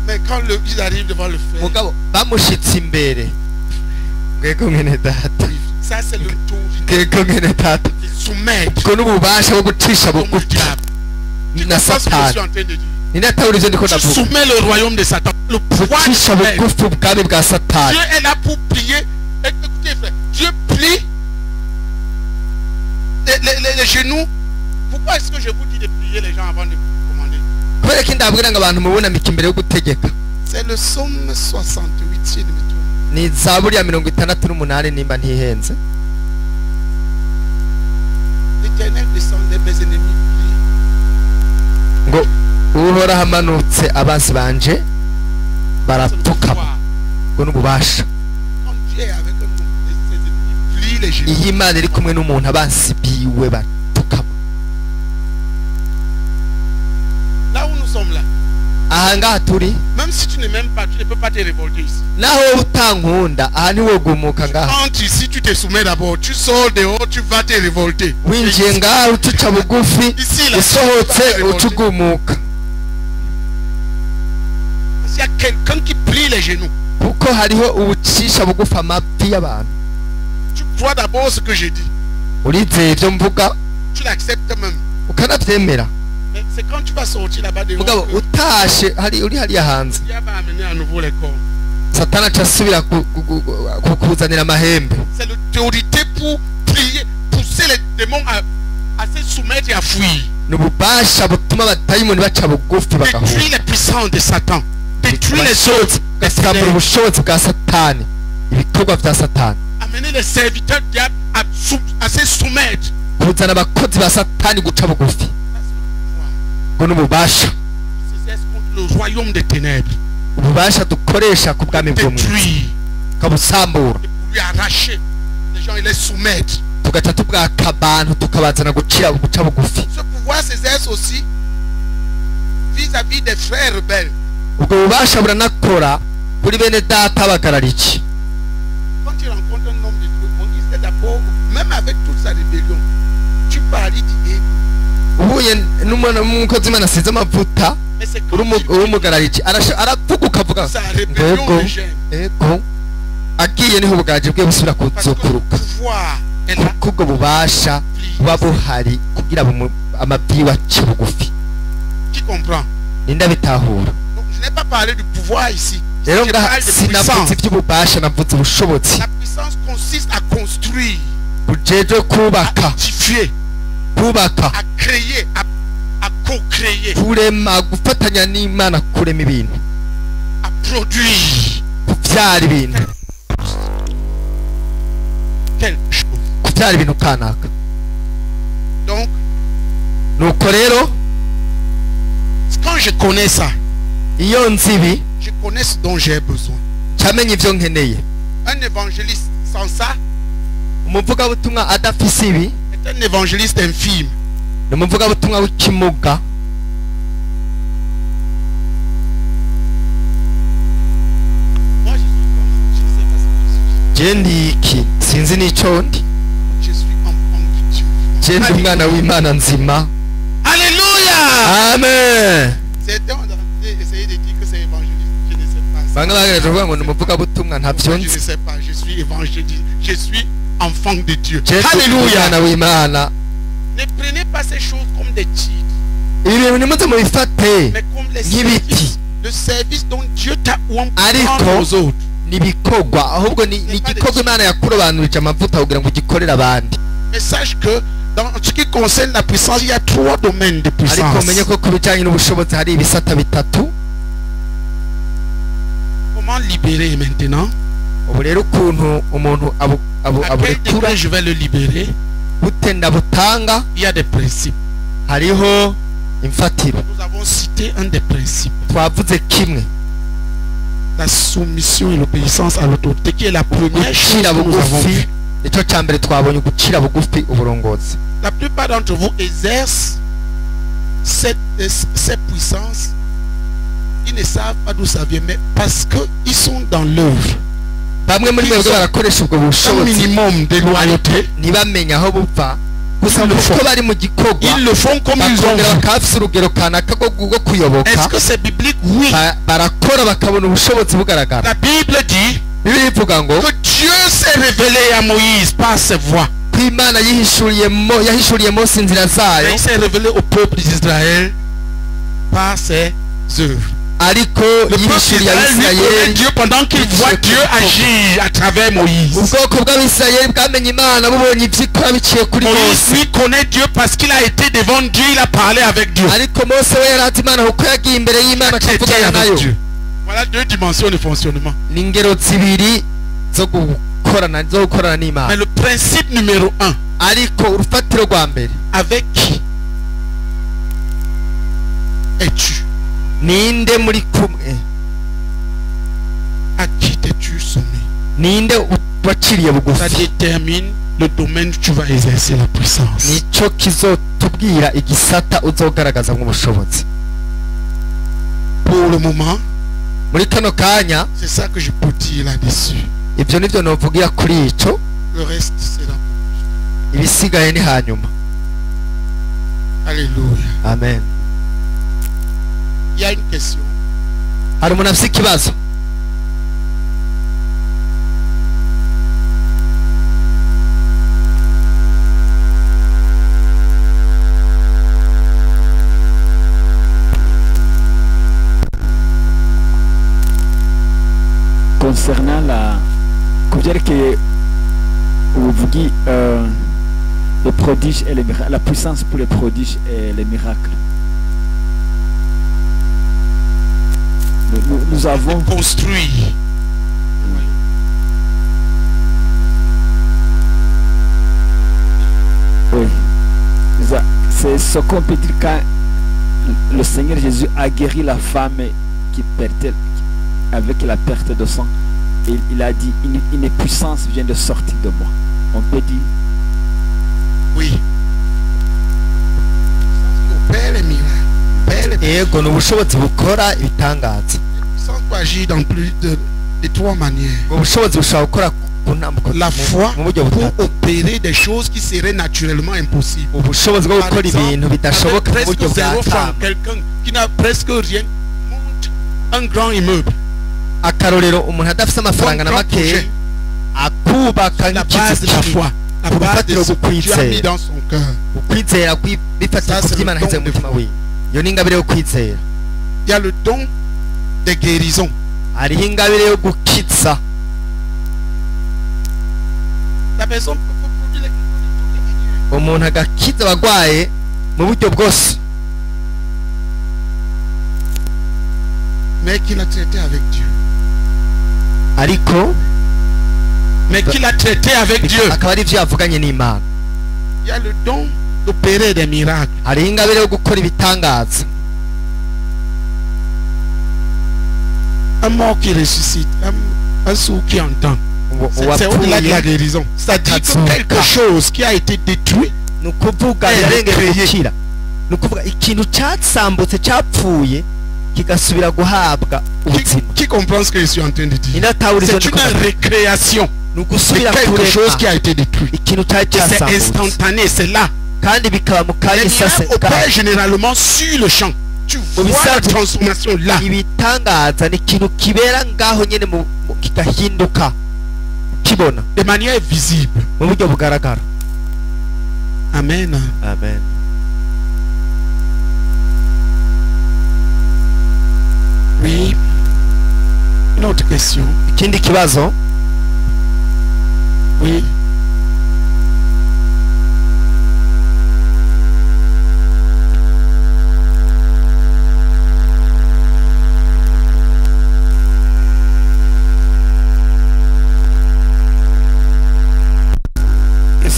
Mais quand ils arrivent devant le frère, mugabo bamushitse imbere ngeko mwene data, ça c'est l'autorité ngeko mwene data, de soumettre ubwo n'ububasha bwo gucisha comme le bugufi diable. Tu na comprends ce que je suis satani. en train de dire? ni natawuri ivyo ndiko Tu ndavuga, soumets le royaume de Satan. Le pouvoir de gucisha Satan. bugufi ubwami bwa satani. Dieu est là pour plier. Écoutez frère, Dieu plie les genoux. Pourquoi est-ce que je vous dis de plier les gens avant de commander? kubera ko ndabwira ngo abantu mubunamika imbere yo gutegeka. C'est le psaume 68, si je ne me trompe. Ni zaburi ya 68 nimba ntihenze. L'Éternel descend, mes ennemis plient. ngo uhoraho amanutse abansi banje C'est le barapfukama. pouvoir. ubwo n'ububasha. Quand Dieu est avec ses ennemis, plie les genoux. iyo imana iri kumwe n'umuntu abansi biwe barapfukama. Là où nous sommes là, aha ngaha turi même si tu ne m'aimes pas, tu ne peux pas te révolter ici. naho utankunda aha ntiwogumuka ngaha. Entre ici, tu te soumets d'abord. Tu sors dehors, tu vas te révolter. winjiye ngaha utuca bugufi Ici, là, usohotse uca ugumuka, S'il y a quelqu'un qui plie les genoux, kuko hariho ubucisha bugufi amavi y'abantu. tu crois d'abord ce que j'ai dit. urizeye ibyo mvuga Tu l'acceptes même. ukanabyemera, Mais c'est quand tu vas sortir là-bas dehors mugabo que utashe uri hariya hanze Dieu va amener à nouveau les corps. satani aca asubira kukuzanira amahembe. C'est l'autorité pour prier, pousser les démons à se soumettre et à fuir. ni ububasha butuma abadayimoni baca bugufi bagahura. Détruire les puissances de Satan. Détruire les autres. ugasambura ubushobozi bwa satani, ibikorwa bya satani, Amener les serviteurs du diable à se soumettre. kuzana abakozi ba satani guca bugufi. Ça, c'est ubwo n'ububasha, le pouvoir. C'est contre le royaume des ténèbres. ububasha dukoresha ku bwami bwo mu isi Détruire. tukabusambura, Et pour lui arracher. Les gens, ils les soumettent. tugaca tubwaka abantu tukabazana guca bugufi. Ce pouvoir s'exerce aussi vis-à-vis des frères rebelles. ubwo bubasha buranakora kuri bene data abagararici. Quand tu rencontres un homme de Dieu, on dit d'abord, même avec toute sa rébellion, tu parles, il dit, uhuye n'umukozi w'imana asize amavuta mais c'est quand tu w'umugararici aravuga ukavuga sa rébellion ego le gêne. ego, agiye niho ubugaraji bwe busubira Parce que le kuzukuruka. pouvoir est là. kuko ubwo bubasha buba buhari kugira amavi wace bugufi. Qui comprend? ninde abitahura? Donc je n'ai pas parlé du pouvoir ici. rero Je ngaha parle de sinavuze puissance. iby'ububasha, navuze ubushobozi La puissance consiste à construire, bujejwe à kubaka, édifier, kubaka, à créer, à co-créer, kurema, gufatanya n'imana kurema ibintu, à Introduire kubyara ibintu quelque chose. kubyara ibintu kanaka. Donc, nuko rero quand je connais ça, iyo nzi ibi je connais ce dont j'ai besoin. cyamenye ibyo nkeneye. Un évangéliste sans ça umuvugabutumwa adafise ibi est un évangéliste infime. ni umuvugabutumwa w'ikimuga. Moi, je sais pas ce que je ndi iki sinzi n'icyo ndi. je suis enfant de Dieu. je ndi umwana w'Imana nzima. Alléluia. Amen. Certains ont essayé de dire que c'est évangéliste. Je ne sais pas. bamwe bagerageje kuvuga ngo ni umuvugabutumwa ntabyo Moi, je nzi. ne sais pas. Je suis évangéliste. Je suis enfant de Dieu. je ndi Alléluia. umwana w'Imana. Ne prenez pas ces choses comme des titres, ibi bintu nimuze mubifate mais comme les nk'ibiti. services. Le service dont Dieu t'a ouvert Ariko aux autres. n'ibikorwa ahubwo ni igikorwa Imana yakurobanurije amavuta kugira ngo ugikorere abandi. Mais sache que dans ce qui concerne la puissance, il y a 3 domaines de ariko puissance. umenye ko ku bijyanye n'ubushobozi hari ibisata bitatu. Comment libérer maintenant? ubu rero ukuntu umuntu À quel aburekura degré je vais le libérer? gute ndabutanga. Il y a des principes. hariho imfatiro Nous avons cité un des principes. twavuze kimwe, La soumission et l'obéissance à l'autorité, qui est la première chose gucira que nous avons bugufi. vue. nicyo cya mbere twabonye, gucira bugufi uburongozi. La plupart d'entre vous exercent cette puissance. Ils ne savent pas d'où ça vient, mais parce qu'ils sont dans l'œuvre. bamwe muri mwebwe barakoresha ubwo Un bushobozi minimum de loyauté. ntibamenye aho bupfa, gusa Ils le kuko font. bari mu gikorwa Ils le font comme ils ont bakongera vu. bakaba bafite urugero kanaka rwo kuyoboka. Est-ce que c'est biblique? Oui. barakora bakabona ubushobozi bugaragara. La Bible dit bibiliya ivuga ngo que Dieu s'est révélé à Moïse par ses voix. ko Imana yahishuriye Mose inzira Et zayo, il s'est révélé au peuple d'Israël par ses œuvres. ariko Le peuple yihishuriye d'Israël lui connaît Abisirayeli. Dieu pendant qu'il voit Dieu agir à travers Moïse. ubwoko bw'Abisirayeli bwamenye Imana bubonye ibyo ikora biciye kuri Moïse Mose. lui connaît Dieu parce qu'il a été devant Dieu, il a parlé avec Dieu. ariko Mose we yari azi Imana kuko yagiye imbere y'Imana Il a été akavugana nayo. avec Dieu. Voilà 2 dimensions de fonctionnement. ni ingero zibiri zo gukorana Mais n'Imana. le principe numéro 1, ariko urufatiro rwa mbere, avec qui es-tu? ninde muri kumwe, À qui t'es-tu soumis? ninde waciriye Ça bugufi, détermine le domaine où tu vas exercer la puissance. nicyo kizotubwira igisata uzogaragaza nk'ubushobozi. Pour le moment, muri kano kanya c'est ça que je peux dire là-dessus. ibyo nibyo novugira kuri icyo, Le reste, c'est là. ibisigaye ni hanyuma. Alléluia. Amen. Il y a une question. hari umuntu afite ikibazo? concernant que vous dites les prodiges et les miracles, la puissance pour les prodiges et les miracles. Nous avons Construit. oui, c'est ce qu'on peut dire quand le Seigneur Jésus a guéri la femme qui perdait avec la perte de sang. Et il a dit, une puissance vient de sortir de moi. On peut dire, Oui. Opère les miracles. Opère les yego ni ubushobozi bukora ibitangaza. puissances pour agir dans plus de 3 manières. ubwo bushobozi bushobora gukora ku ntambuko La foi mu buryo pour butatu. opérer des choses qui seraient naturellement impossibles. ubushobozi bwo Par gukora exemple, ibintu avec bidashoboka mu presque buryo bwa 0 francs, tama. quelqu'un qui n'a presque rien monte un grand immeuble. akarorero umuntu adafite amafaranga na Grand make projet. akubaka La base de la nk'ikizu foi. La Pour base de battre ce le que Dieu a kukwizera. mis dans son cœur. ukwizera bifatira Ça, ku c'est by'Imana le ashyize don mu de mutima foi. wiwe. iyo ni ingabire yo kwizera. Il y a le don des guérisons. hariho ingabire yo gukiza. La personne peut produire les guérisons de toutes les manières. umuntu agakiza abagwaye mu buryo bwose, Mais qu'il a traité avec Dieu. ariko mais qu'il a traité avec Dieu. akaba ari ibyo yavuganye n'Imana. Il y a le don d'opérer des miracles. Hari ingabire yo gukora ibitangaza. Un mort qui ressuscite, un sourd qui entend. C'est au-delà de la guérison. C'est-à-dire que quelque chose qui a été détruit ni ukuvuga yarengeye gukira. Ni ukuvuga ikintu cyasambutse cyapfuye kigasubira guhabwa ubuzima. Qui comprend ce que je suis en train de dire? C'est une récréation ni de ugusubira quelque chose qui kureka a été détruit. ikintu cyari C'est cyasambutse instantané, c'est là. kandi bikaba mu kanya Les miracles isase opèrent généralement sur le champ. Tu vois la transformation là. ibitangaza ni ikintu kibera ngaho nyine kigahinduka kibona De manière visible. mu buryo bugaragara. Amen. Amen. Oui. Une autre question. Ikindi kibazo. Oui.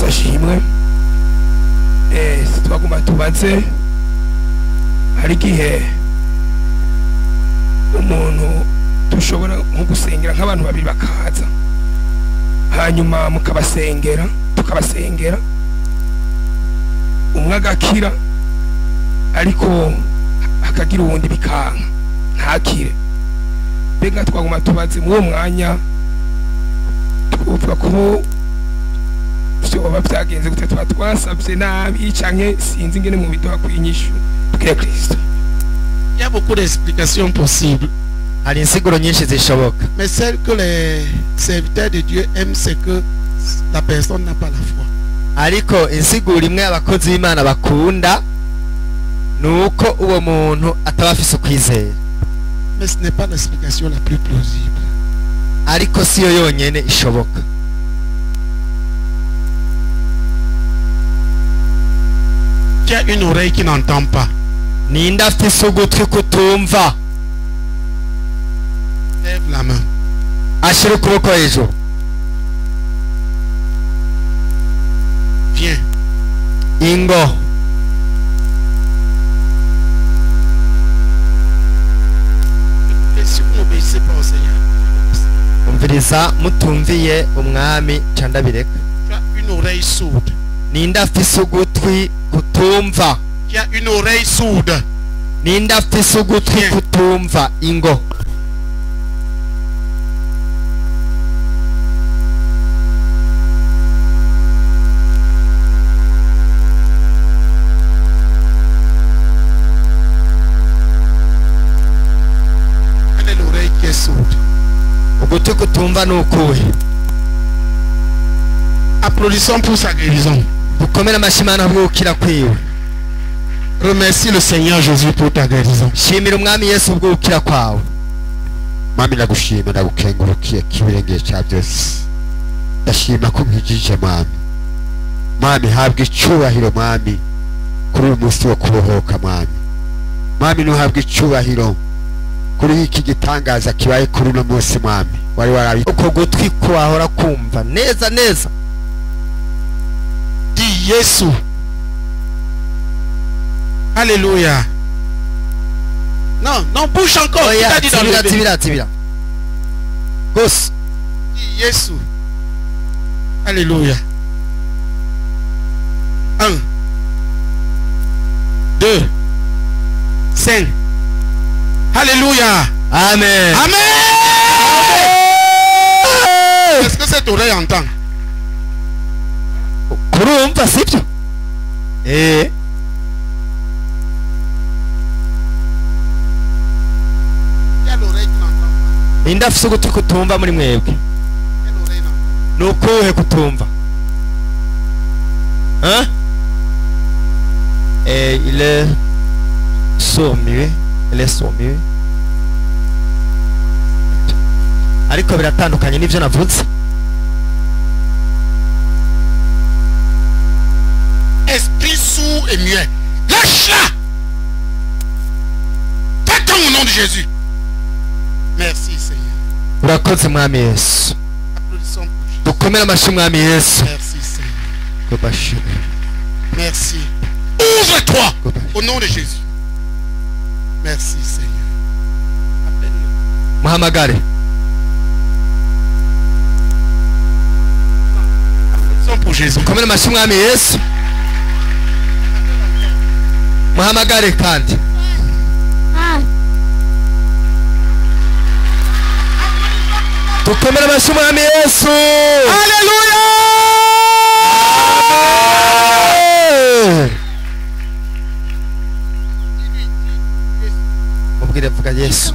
Ashimwe twaguma tubaze hari igihe umuntu dushobora nko gusengera nk'abantu babiri bakaza hanyuma mukabasengera tukabasengera umwe agakira ariko hakagira uwundi bikanka ntakire. Mbega twaguma tubaze mu uwo mwanya twovuga ko baba byagenze gute tuba twasabye nabi canke sinzi ingene mu biduha kwinyishu tukira Kristo. Il y a beaucoup d'explications possibles. Hari insiguro nyinshi zishoboka. Mais celle que les serviteurs de Dieu aiment, c'est que la personne n'a pas la foi. Ariko insiguro imwe abakozi b'Imana bakunda nuko uwo muntu ataba afise ukwizera. Mais ce n'est pas l'explication la plus plausible. Ariko siyo yonyene ishoboka. Qui a une oreille qui n'entend pas. Ninde afise ugutwi kutumva? Lève la main. Ashira ukuboko hejuru. Viens. Ingo. Et si vous n'obéissez pas au Seigneur, Umviriza mutumviye umwami candabireka. tu as une oreille sourde. Ninde afise ugutwi kutumva? Qui a une oreille sourde. Ninde afise ugutwi Viens. kutumva? Ingo. Elle est l'oreille qui est sourde. Ugutwi kutumva nukuhe? Applaudissons pour sa guérison. Dukomere amashimana bw'ukira kwiwe. Remercie le Seigneur Jésus pour ta guérison. Shimira umwami Yesu bw'ukira kwawe. Mwami nagushima ndagukengurukiye kibirengeye cya byose. Ndashima ko nkijije mwami. Mwami habwa icyubahiro mwami kuri uyu munsi wo kubohoka mwami. Mwami nuhabwa icyubahiro kuri iki gitangaza kibaye kuri uno munsi mwami. Wari warabi Uko gutwi kwahora kumva neza neza. Dis Yesu. Alléluia. Non, non, bouge encore. Tu Oya, t'as dit dans tsibira le tsibira tsibira. Gose. Dis Yesu. Alléluia. 1, 2, 5. Alléluia. Amen. Amen. Est-ce que cette oreille entend? Kurumva sibyo? Il y a l'oreille qui n'entend pas. Ninde afise ugutwi kutumva muri mwebwe? Quelle oreille n'entend Nukuhe kutumva? Hein? Il est sourd-muet. Il est sourd-muet. Ariko biratandukanye n'ivyo navuze. Esprit sourd et muet. Lâche-la. Va-t'en au nom de Jésus. Merci Seigneur. urakoze mwami Yesu. Applaudissons pour Jésus. Dukomere amashyi mwami Yesu. Merci Seigneur. Kubashimira. Merci. Ouvre-toi au nom de Jésus. Merci Seigneur. Appelle-le. Muhamagare. Applaudissons pour Jésus. Dukomere amashyi mwami Yesu. Muhamagare kandi. Dukomere amashyi mwami Yesu. Alléluia. Mubwire vuga Yesu.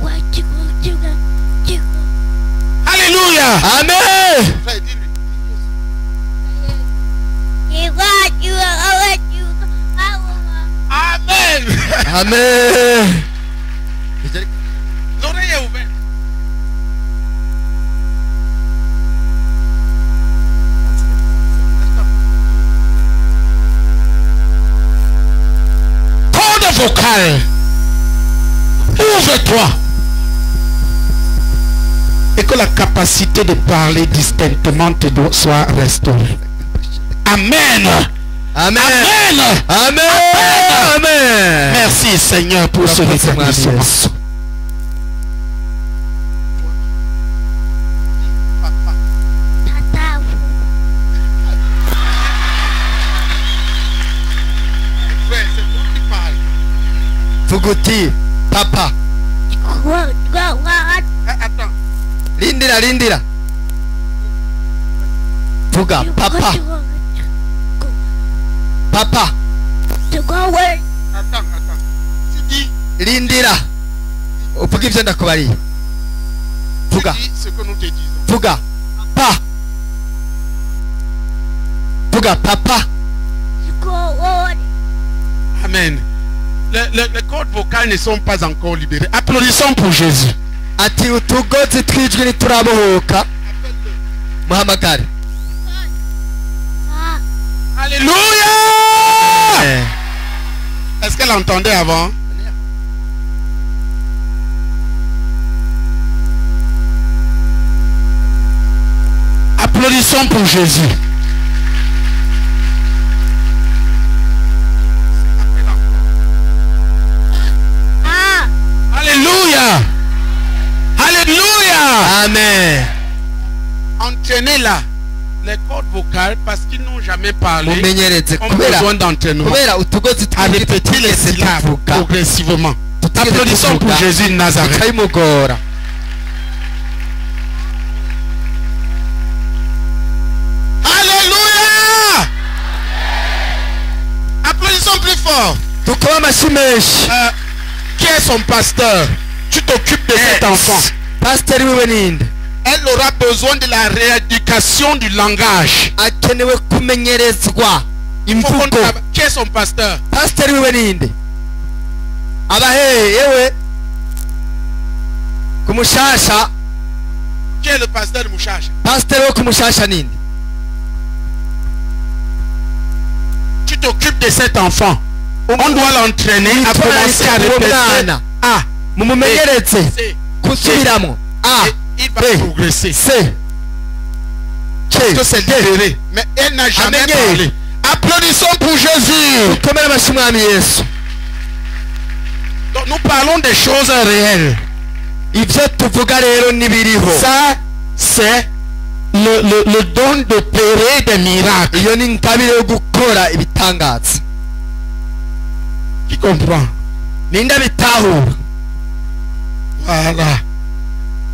Alléluia. Amen. Amen. Amen. L'oreille est ouverte. Corde vocale. Ouvre-toi. Et que la capacité de parler distinctement te soit restaurée. Amen. Amen. Amen. Amen. Amen. Merci Seigneur pour ce rétablissement. Fuguti, papa. Attends. Lindira, lindira. Fuga, papa. Papa. Attends. Tu dis. Lindira. Uvuga ivyo ndakubariye. Fuga. Tu dis ce que nous te disons. Fuga. Pa. Fuga, papa. Amen. Les cordes vocales ne sont pas encore libérées. Applaudissons pour Jésus. Ati utugozi twijwi ntiturabohoka. Muhamagare. Alléluia. Est-ce qu'elle entendait avant? Applaudissons pour Jésus. Alléluia. Alléluia. Amen. Entraînez-la. Les cordes vocales, parce qu'ils n'ont jamais parlé, Mumenyereze ont kubera besoin d'entraînement. kubera utugozi À twijwi répéter les tutigeze syllabes tuvuga. progressivement. Tutigeze Applaudissons pour tuvuga. Jésus de Nazareth. Bikayimugora. Alléluia. Applaudissons plus fort. Tukoma amashyi menshi. Qui est son pasteur? Tu t'occupes de cet enfant. Pasiteri wiwe ninde? Elle aura besoin de la rééducation du langage. Akenewe kumenyerezwa Il faut qu'on imvugo. travaille. Qui est son pasteur? Pasiteri wiwe ninde? Abahe yewe kumushasha. Qui est le pasteur de Mouchacha? Pasiteri wo kumushasha ninde? Tu t'occupes de cet enfant. On doit l'entraîner à commencer à répéter. Ah, mumumenyereze c'est. kusubiramo. A Et il va B progresser. C Parce que c'est libéré. Mais elle n'a jamais Amen. parlé. Applaudissons pour Jésus. Komera amashyi mwami Yesu. Donc nous parlons des choses réelles. Ivyo tuvuga rero nibiriho. Ça, c'est le don d'opérer des miracles. Iyo ni ingabire yo gukora ibitangaza. Qui comprend? Ninde bitahura? Voilà.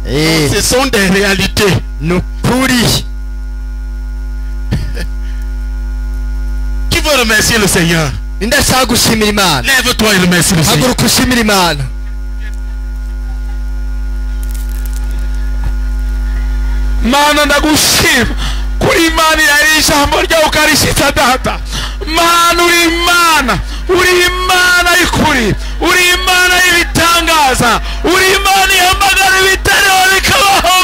Ce sont des réalités. Nukuri. Qui veut remercier le Seigneur? Ninde ashaka gushimira Imana? Lève-toi et remercie le Seigneur. Haguruka ushimira Imana. Mana ndagushima kuri Imana yari ijambo ryawe ukarishitsa data. Mana uri Imana, uri Imana y'ukuri, uri Imana y'ibitangaza, uri Imana ihamagara ibitariho bikabaho.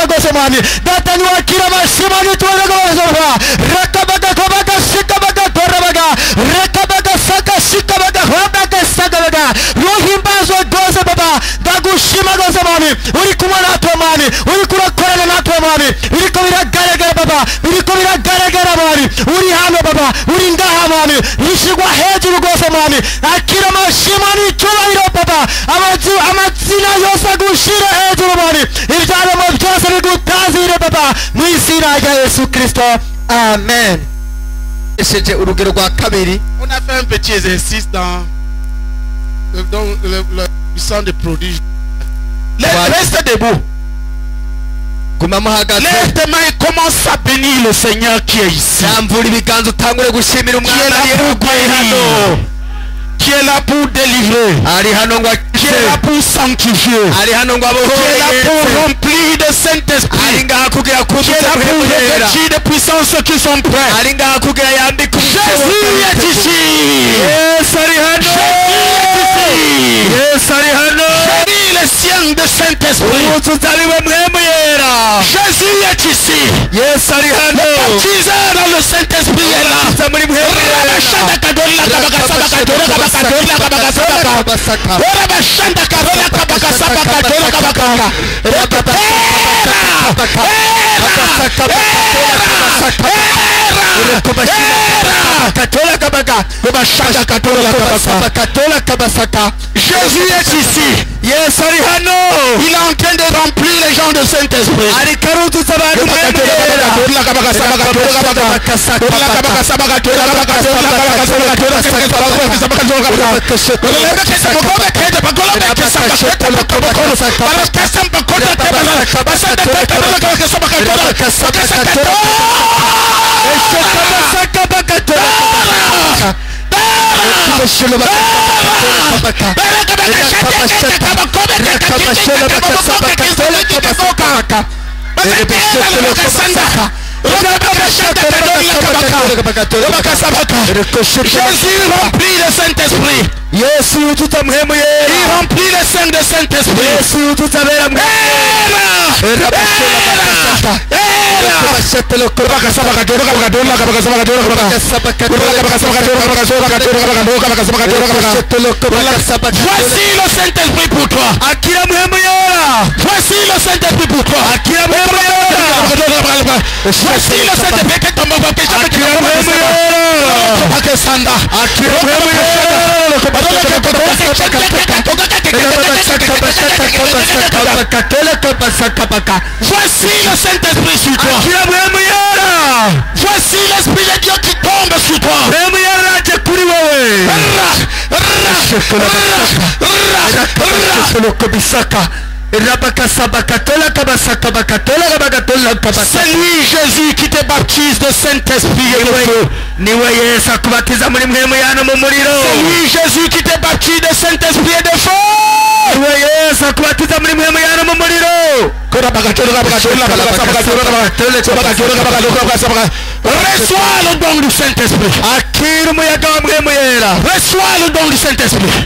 Gose mwami data niwakira amashima nitwegagozova rekabaga kobaga shikabaga torabaga rekabaga saka shikabaga hobaga sagabaga rohimbazo doze baba ndagushima gose mwami uri kumwe natwe mwami uri kura uri hano baba uri ngaha mwami yishigwa hejuru rwose mwami akira amashimwe n'icyubahiro baba amazina yose agushire hejuru mwami ibyaremwe byose bigutazire baba mu izina rya Yesu Kristo amen. Esheje urugero rwa kabiri. On a fait un petit exercice dans le puissant de prodige. Reste debout. Lève tes mains et commence à bénir le Seigneur qui est ici. Qui est là pour délivrer, qui est là pour sanctifier, qui est là pour remplir de Saint-Esprit, qui est là pour revêtir de puissances qui sont prêts. Jésus est ici. Jésus les siens de Saint-Esprit. Jésus est ici. Le baptiseur dans le Saint-Esprit est là. Jésus est ici. Il est en train de remplir les gens de Saint-Esprit. Jésus remplit le Saint-Esprit. Il remplit le sein de Saint-Esprit. Voici le Saint-Esprit pour toi. Voici le Saint-Esprit pour toi. Voici le Saint-Esprit que ton mot voici le Saint-Esprit sur toi. Voici l'Esprit de Dieu qui tombe sur toi. C'est lui Jésus qui te baptise de Saint-Esprit et de feu. C'est lui Jésus qui te baptise de Saint-Esprit et de feu. Reçois le don du Saint-Esprit. Reçois le don du Saint-Esprit.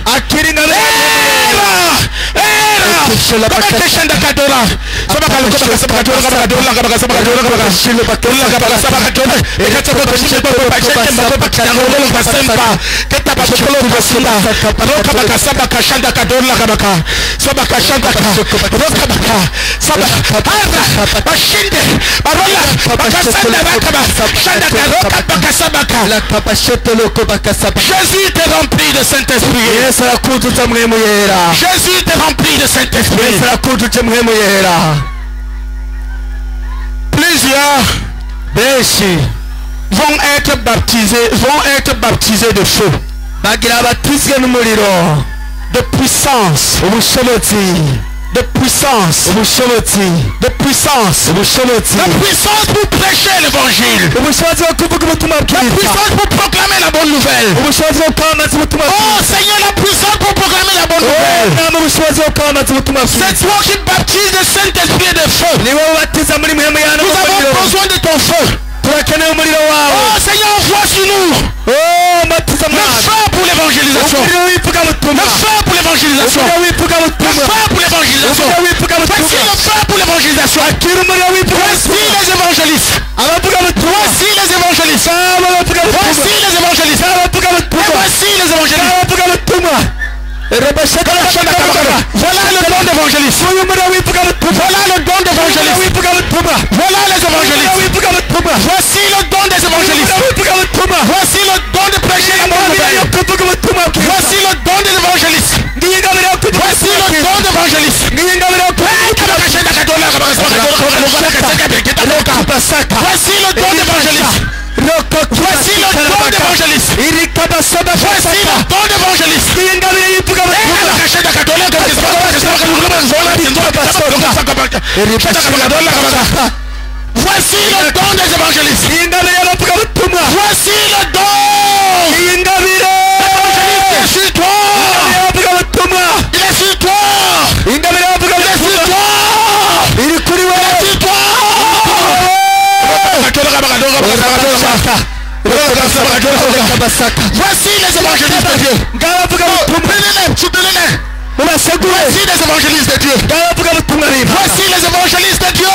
Jésus te remplit de Saint-Esprit. Jésus te remplit de Saint-Esprit. Plusieurs vont être baptisés de feu, de puissance, de puissance, de puissance pour prêcher l'évangile, de puissance pour proclamer la bonne nouvelle. Oh Seigneur, la puissance pour proclamer la bonne nouvelle. C'est toi qui baptises le Saint-Esprit de feu. Nous avons besoin de ton feu. Oh Seigneur, envoie sur nous le feu pour l'évangélisation. Le feu pour l'évangélisation. Le feu pour l'évangélisation. Voici le feu pour l'évangélisation. Voici les évangélistes. Voici les évangélistes. Voici les évangélistes. Voici les évangélistes. Voilà le don d'évangéliste. Voilà le don d'évangéliste. Voilà les évangélistes. Voici le don des évangélistes. Voici le don de prêcher la bonne nouvelle. Voici le don des évangélistes. Voici le don d'évangéliste. Voici le don d'évangéliste. Voici le don d'évangéliste. Voici le don d'évangéliste. Voici le don des évangélistes. Voici le don. L'évangéliste est sur toi. Il est sur toi. Il est sur toi. Il est sur toi. Voici les évangélistes de Dieu. Voici les évangélistes de Dieu. Voici les évangélistes de Dieu.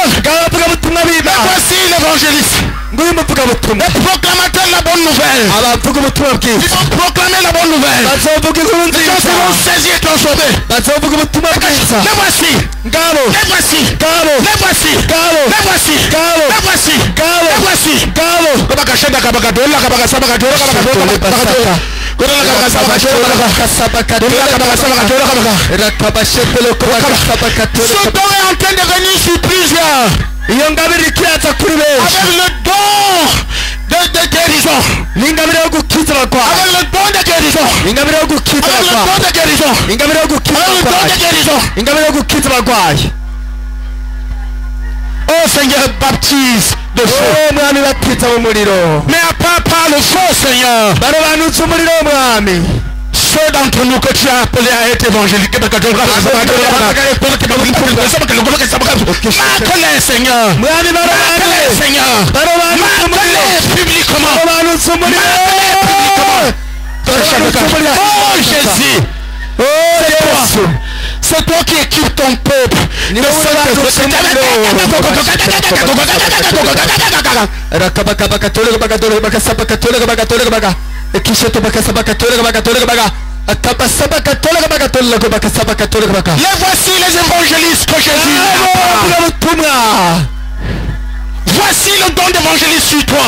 Voici l'évangéliste. Les proclamateurs de la bonne nouvelle. Ils vont proclamer la bonne nouvelle. Les gens seront saisis et transformés. Les voici. Les voici. Les voici. Les voici. Les voici. Les voici. Ce don est en train de venir sur plusieurs. Avec le don de guérison. Avec le don de guérison. Avec le don de guérison. Avec le don de guérison. Oh Seigneur, baptise de feu. Mais à part par le feu, Seigneur. Ceux d'entre nous que tu as appelés à être évangéliques, marque-les, Seigneur. Marque-les, Seigneur. Marque-les publiquement. Oh Jésus. C'est toi qui équipes ton peuple. Les voici les évangélistes que Jésus a. Voici le don d'évangéliste sur toi.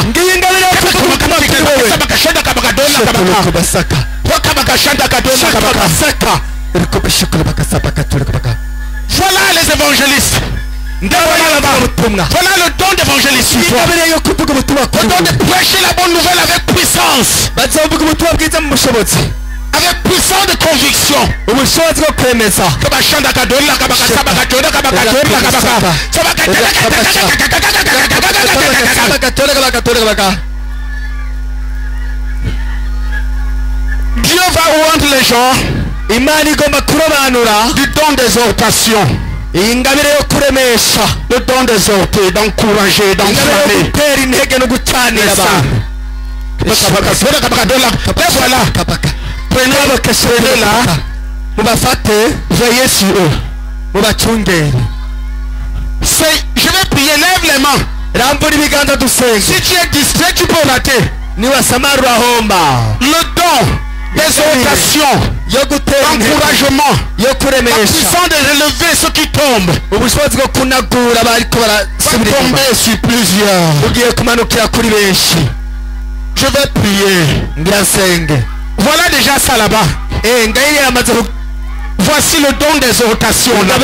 Voilà les évangélistes. Voilà le don d'évangéliste sur toi. Le don de prêcher la bonne nouvelle avec puissance. Avec puissance de conviction. Dieu va rendre les gens du don d'exhortation. Le don d'exhorter, d'encourager, d'enflammer. Voilà. Prenez-la. Veillez sur eux. Je vais prier, lève les mains. Si tu es distrait, tu peux rater. Le don d'exhortation, d'encouragement, la puissance de relever ceux qui tombent. Va tomber sur plusieurs. Je vais prier. Voilà déjà ça là-bas. Voici le don d'exhortation. Le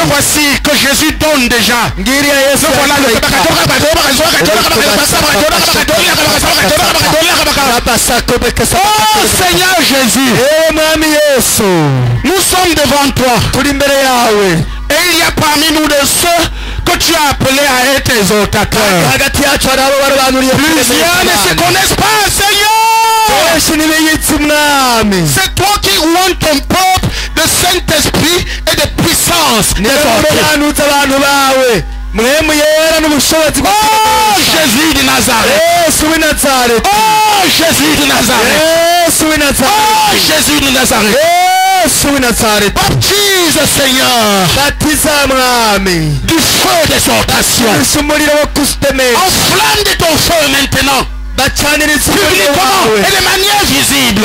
voici que Jésus donne déjà. Le voilà oh Seigneur Jésus, nous sommes devant toi. Et il y a parmi nous de ceux que tu as appelés à être exhortateurs. Plusieurs ne se connaissent pas, Seigneur. C'est toi qui rends ton peuple de Saint-Esprit et de puissance. Oh Jésus de Nazareth. Oh Jésus de Nazareth. Oh Jésus de Nazareth. Baptise Seigneur du feu d'exhortation. Enflamme de ton feu maintenant. Publiquement et de manière visible.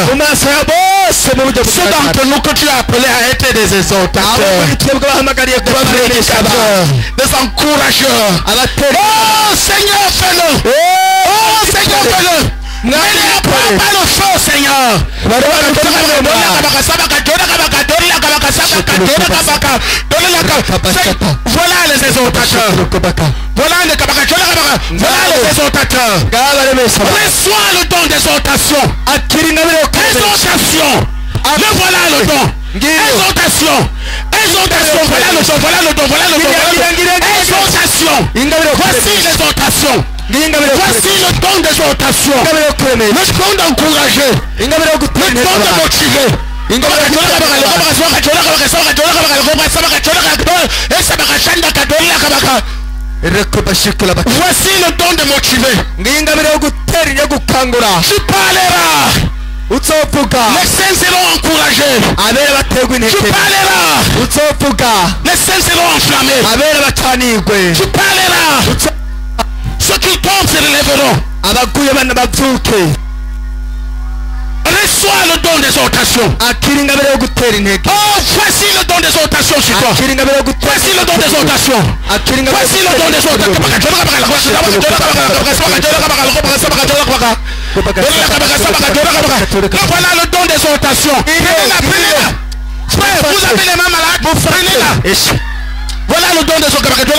Ceux d'entre nous que tu as appelés à être des exhortateurs, des encourageurs. Oh Seigneur, fais-le. Oh Seigneur, fais-le. Ne pas le feu, Seigneur. Voilà les exhortateurs. Voilà les exhortateurs. Reçois le don d'exhortation. Exhortation. Le voilà le don. Exhortation. Exhortation. Voilà le don. Voilà le don. Voilà le don. Exhortation. Voici l'exhortation. Voici le don d'exhortation. Le don d'encourager. Le don de motiver. Voici le don de motiver. Tu parleras. Les saints seront encouragés. Tu parleras. Les saints seront enflammés. Tu parleras. Ceux qui tombent se relèveront. Reçois le don d'exhortation. Oh, voici le don d'exhortation sur toi. Voici le don d'exhortation. Voici le don d'exhortation. Voilà le don d'exhortation. Prenez-la, prenez-la. Frère, vous avez les mains malades, prenez-la. Voilà le don d'exhortation.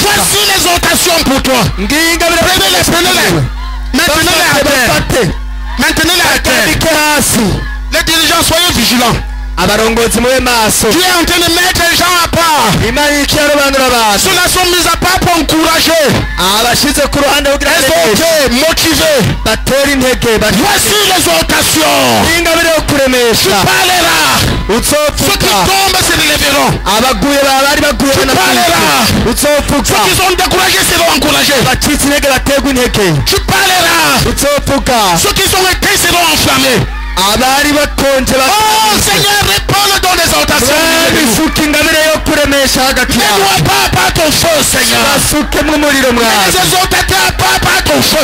Voici l'exhortation pour toi. Prenez-les, prenez-les. Maintenez-les à terre. Maintenez-les à terre. Les dirigeants, soyez vigilants. Tu es en train de mettre les gens à part. Ceux-là sont mis à part pour encourager, exhorter, motiver. Voici l'exhortation. Tu parleras. Ceux qui tombent se relèveront. Tu parleras. Ceux qui sont découragés seront encouragés. Tu parleras. Ceux qui sont éteints seront enflammés. Oh Seigneur, réponds le don d'exhortation. Ne dois pas abattre ton feu, Seigneur. Les exhortateurs abattent ton feu.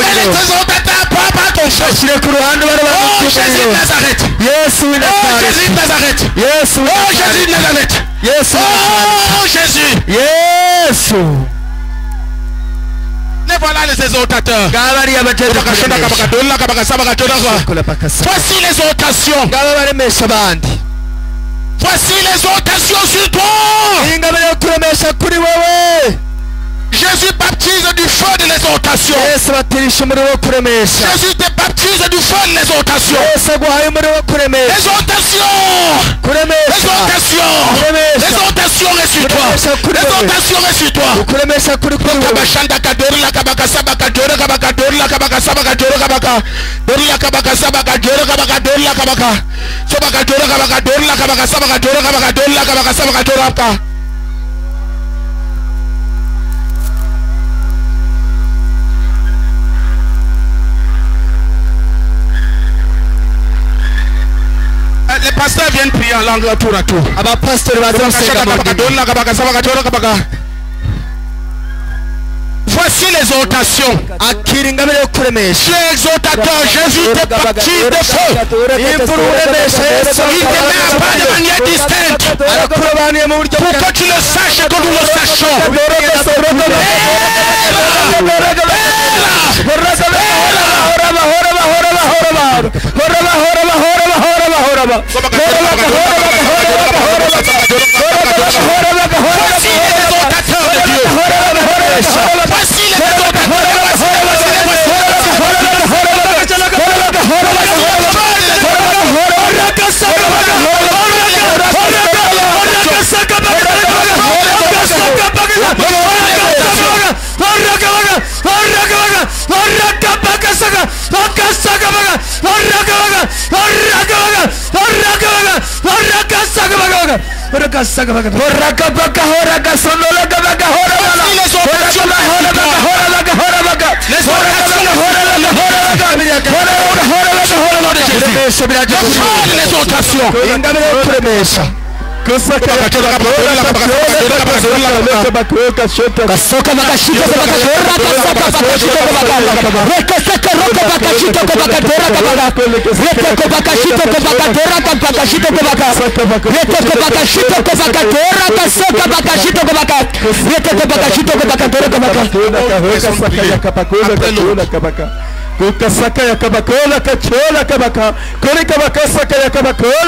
Les exhortateurs abattent ton feu. Oh Jésus de Nazareth. Oh Jésus de Nazareth. Oh Jésus de Nazareth. Oh Jésus. Et voilà les exhortateurs. Voici l'exhortation. Voici l'exhortation sur toi. Jésus baptise du feu de l'exhortation. Jésus te baptise du feu de l'exhortation. L'exhortation. L'exhortation. L'exhortation est sur toi. L'exhortation est sur toi. Les pasteurs viennent prier en langue tour à tour. Voici l'exhortation. Tu es exhortateur. Jésus te baptise de feu. Il te met à part de manière distincte. Pour que tu le saches et que nous le sachions. Voici les exhortateurs de Dieu. Voici les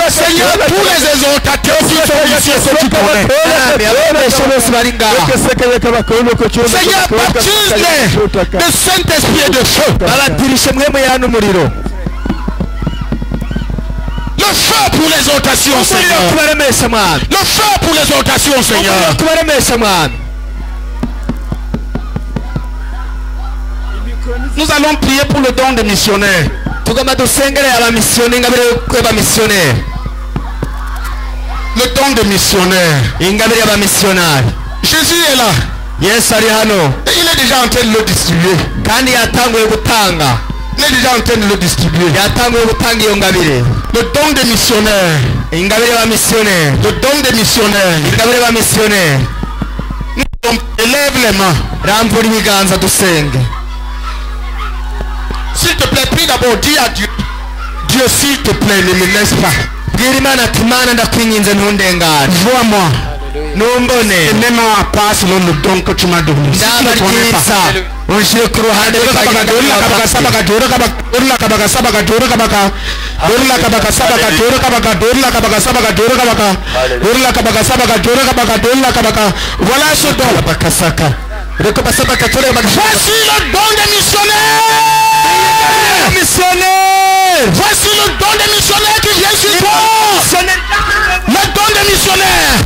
Seigneur, tous les exhortateurs qui sont ici, ceux qui connaissent. Seigneur, baptise-les de Saint-Esprit et de feu. Le feu pour l'exhortation, Seigneur. Le feu pour l'exhortation, Seigneur. Nous allons prier pour le don des missionnaires. Le don des missionnaires. Jésus est là. Et il est déjà en train de le distribuer. Il est déjà en train de le distribuer. Le don des missionnaires. Le don des missionnaires. Élève les mains. S'il te plaît, prie d'abord, dis à Dieu. Dieu, s'il te plaît, ne me laisse pas. Vois-moi. Et même à part selon le don que tu m'as donné. Si tu ne connais pas. Voilà ce don. Voici le don des missionnaires. Voici le don des missionnaires qui vient sur toi. Le don des missionnaires.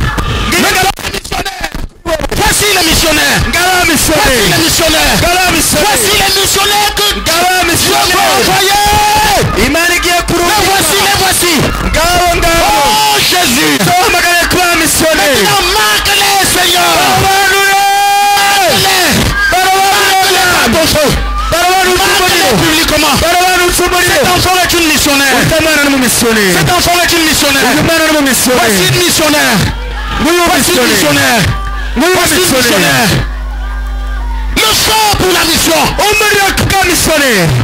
Voici les missionnaires. Voici les missionnaires. Voici les missionnaires que Dieu veut envoyer. Voici les voici. Oh Jésus. Maintenant marque-les, Seigneur. Publiquement. Cet enfant est une missionnaire. Cet enfant est une missionnaire. Voici une missionnaire. Voici une missionnaire. Voici une missionnaire. Le feu pour la mission.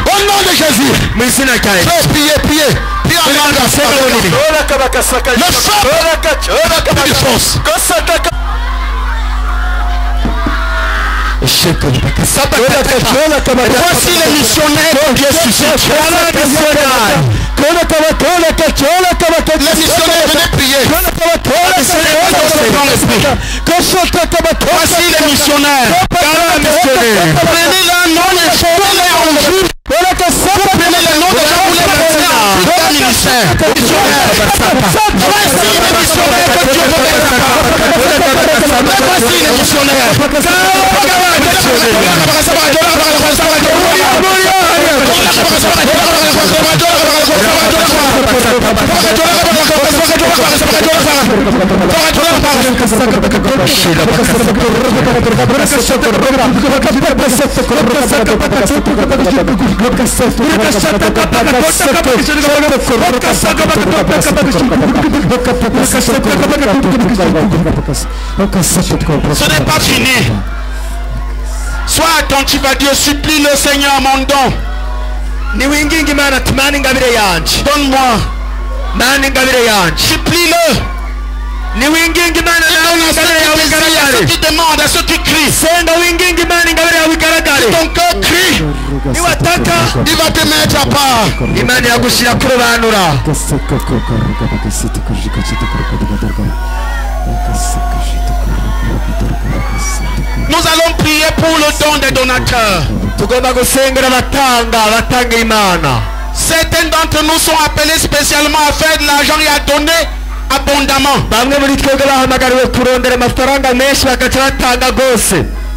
Au nom de Jésus. Priez, priez. Le feu pour la force. Voici les missionnaires que Dieu suscite. Les missionnaires, venez prier. Voici les missionnaires. Prenez leur nom et faites-les en vue. Prenez le nom de Jean pour les baptiser en vue d'un ministère. Voici les missionnaires que Dieu veut mettre. Voici les missionnaires. Ce n'est pas fini. Sois attentif à Dieu, supplie le Seigneur mon don. Donne-moi. Supplie-le. À ceux qui demandent, à ceux qui crient. Si ton cœur crie, il va te mettre à part. Nous allons prier pour le don des donateurs. Certains d'entre nous sont appelés spécialement à faire de l'argent et à donner abondamment.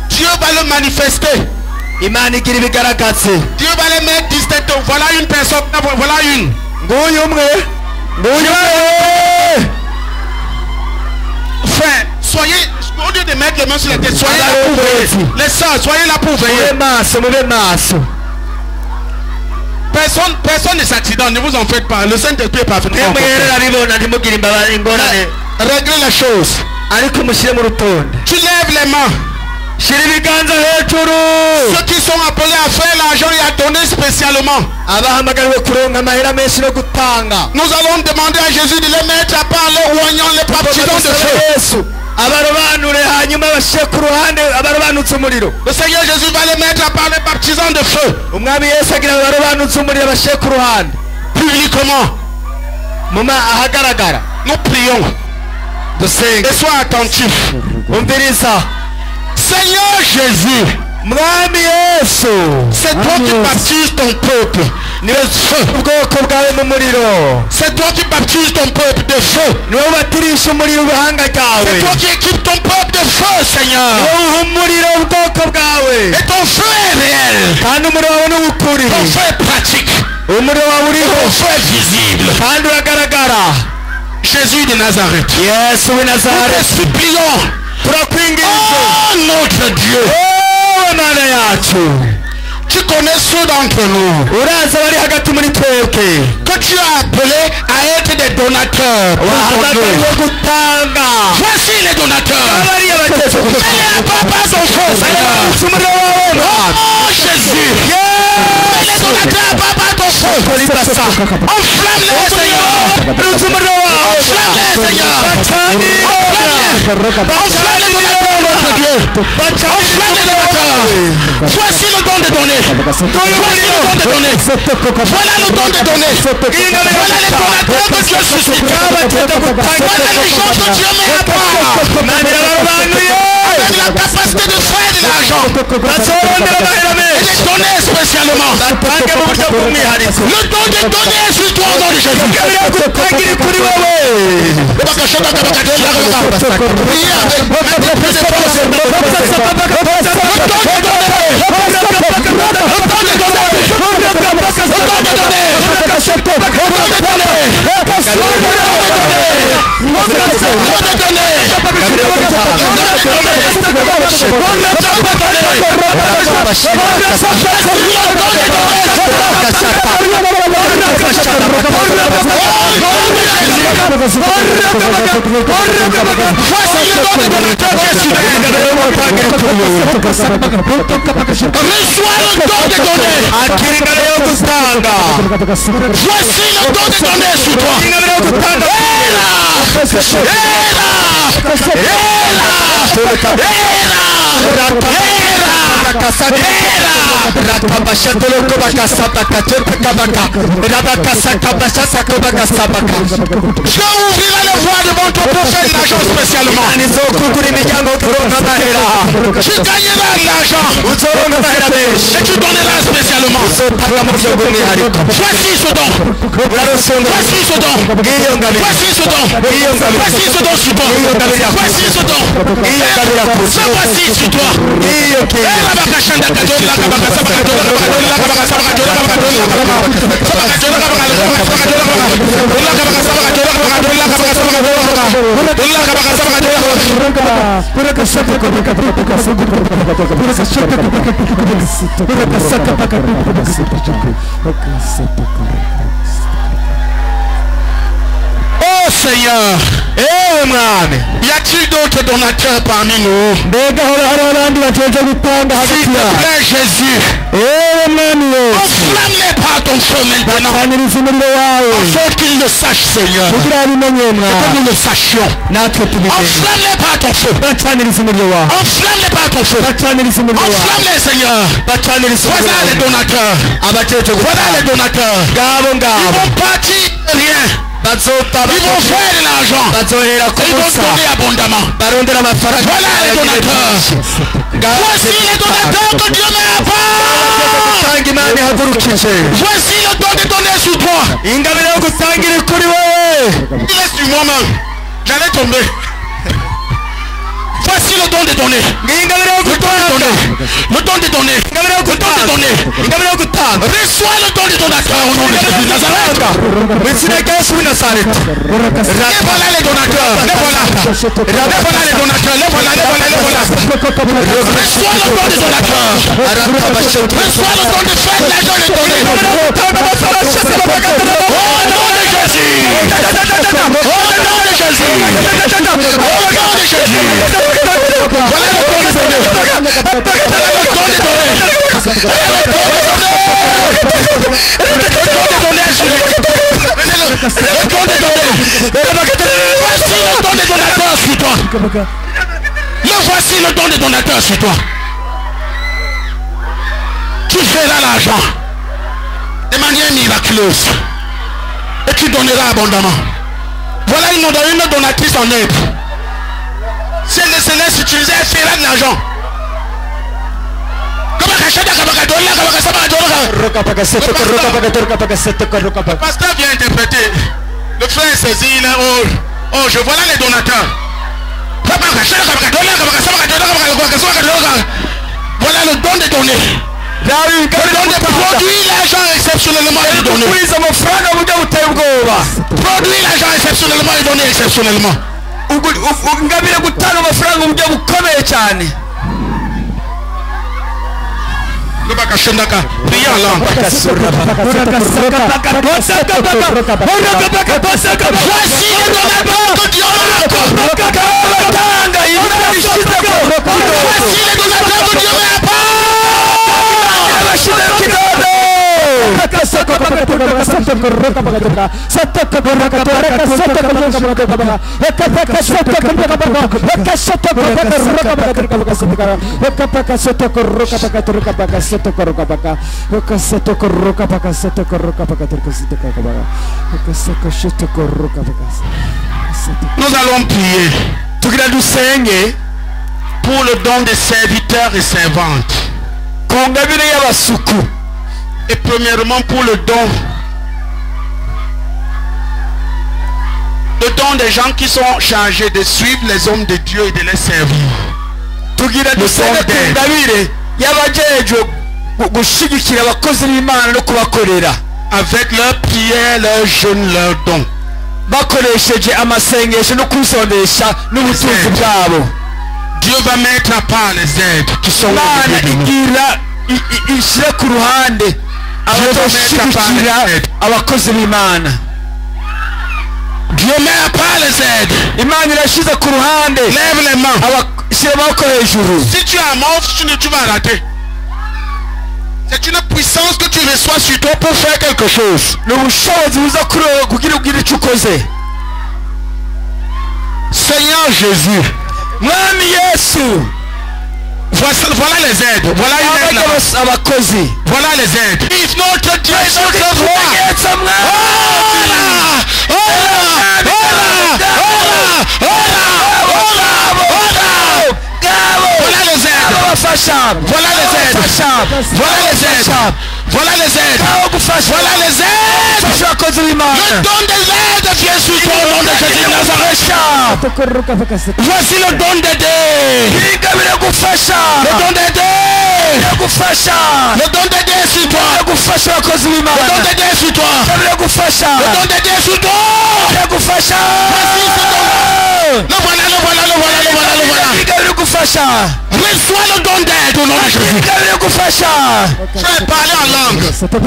Dieu va le manifester. Dieu va les mettre distinctement. Voilà une personne, voilà une. Frère, soyez, au lieu de mettre les mains sur la tête, soyez là pour veiller. Les sœurs, soyez là pour veiller. Personne ne s'accidente, ne vous en faites pas. Le Saint-Esprit est parfaitement. Réglez les choses. Tu lèves les mains. Ceux qui sont à appelés à faire l'argent et à donner spécialement. abahamagariwe kuronka amahera menshi no gutanga. Nous allons demander à Jésus de les mettre à part les oignons, les baptisons de feu. Yesu abarobanure hanyuma bashyire ku ruhande abarobanutse umuriro. Le Seigneur Jésus va les mettre à part les baptisons de feu. umwami Yesu agira abarobanutse umuriro bashyire ku ruhande Publiquement, ahagaragara. nous prions. dusenge Et sois attentif. umviriza. Seigneur Jésus, mwami Yesu c'est toi qui baptises ton peuple de feu. ubwoko bwawe mu muriro. C'est toi qui baptises ton peuple de feu. niwe ubatirisha umuriro ubuhanga C'est bwawe. toi qui équipes ton peuple de feu, Seigneur. niwe uha umuriro ubwoko bwawe. Et ton feu est réel. kandi umuriro wawe ni uw'ukuri. Ton feu est pratique. umuriro wawe Ton uriho feu est visible. kandi uragaragara. Jésus de Nazareth. yesu w'i Nous nazareti te supplions. turakwinginze. Oh notre Dieu. wowe mana yacu Tu connais ceux d'entre nous uraza bari hagati muri twebwe que tu as appelés à être des donateurs. pour ton wahamagariwe œuvre. gutanga. Voici les donateurs. abariya bageze ku Et papa son feu, Seigneur. umuriro wawe mwami. Oh Jésus. Et les donateurs, papa ton feu. Enflamme-les, Seigneur. umuriro wawe. Enflamme-les, Seigneur. Enflamme-les. Enflamme les donateurs, notre Dieu. Enflamme les donateurs. Voici le don de donner. Voici le don de donner. Voilà le don de donner. Voilà les donateurs que Dieu suscite. Voilà les gens que Dieu met à part. Avec la capacité de faire de l'argent. Et de donner spécialement. Le don de donner est sur toi au nom de Jésus. Reçois le don de donner. Voici le don de donner sur toi. Je ouvrirai les voies devant toi pour faire de l'argent spécialement. Tu gagneras de l'argent et tu donneras spécialement. Voici ce don. Voici ce don. Voici ce don. Voici ce don sur toi. Voici ce don. Ce voici sur toi. Oh Seigneur, y a-t-il d'autres donateurs parmi nous? S'il te plaît Jésus, enflamme-les par ton feu maintenant, afin qu'ils le sachent Seigneur, et que nous le sachions. Enflamme-les par ton feu, enflamme-les par ton feu, enflamme-les Seigneur. Voilà les donateurs, voilà les donateurs, ils vont partir de rien. Ils vont faire de l'argent. Ils vont donner abondamment. Voilà les donateurs. Voici les donateurs que Dieu met à part. Voici le don de donner sur toi. Il est sur moi-même. J'allais tomber. Voici le don de donner. Le don de donner. Le don de donner. Le don de donner. Reçois le don de donateur au nom de Jésus de Nazareth. Et voilà les donateurs. Les voilà. Les voilà les donateurs. Les voilà, les voilà, les voilà. Reçois le don de donateur. Reçois le don de faire l'argent de donner. Au nom de Jésus. Au nom de Jésus. Au nom de Jésus. Voilà le don de donner. Voilà le don de donner. donné à Julie. Le don de donner. Voici le don de donateur sur toi. Voici le don de donateur sur toi. Tu feras l'argent de manière miraculeuse et tu donneras abondamment. Voilà une donatrice en aide. Si elle se laisse utiliser, elle fera de l'argent. Le pasteur vient interpréter. Le frère est saisi, il est oh, je vois là les donateurs. Voilà le don de donner. Le don de produire l'argent exceptionnellement et donner. Produire l'argent exceptionnellement et donner exceptionnellement. Priez en langue. Voici le donateur que Dieu marque. Voici le donateur que Dieu marque. Nous allons prier pour le don des serviteurs et servantes. Et premièrement pour le don des gens qui sont chargés de suivre les hommes de Dieu et de les servir. Avec leurs prières, leurs jeûnes, leurs dons. Dieu va mettre à part les aides qui sont là. Dieu va Dieu met à part les aides. Lève les mains. Si tu as mort, tu vas rater. C'est une puissance que tu reçois sur toi pour faire quelque chose. Seigneur Jésus, voilà les aides. Voilà une aide là. Voilà les aides. If notre Dieu est notre roi. Voilà les aides. Voilà les aides. Voilà les aides. Voilà les aides. Voilà les aides. Le don des aides vient sur toi au nom de Jésus de Nazareth. Voici le don d'aider. Le don d'aider. Le don d'aider sur toi. Le don d'aider sur toi. Le don d'aider sur toi. Voici ce don. Le voilà. Reçois le don d'aide au nom de Jésus. Je vais parler en langue. Reçois le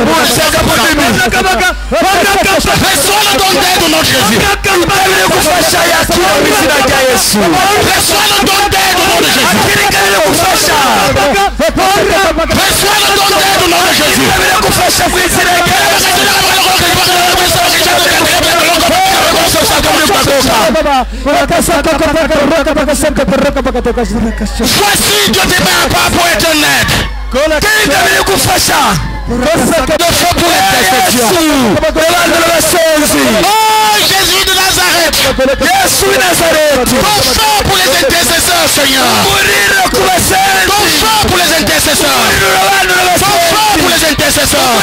don d'aide au nom de Jésus. Reçois le don d'aide au nom de Jésus. Reçois le don d'aide au nom de Jésus. Voici Dieu te met à part pour être un aide. Oh Jésus de Nazareth. Ton feu pour les intercesseurs, Seigneur. Ton feu pour les intercesseurs. Ton feu pour les intercesseurs.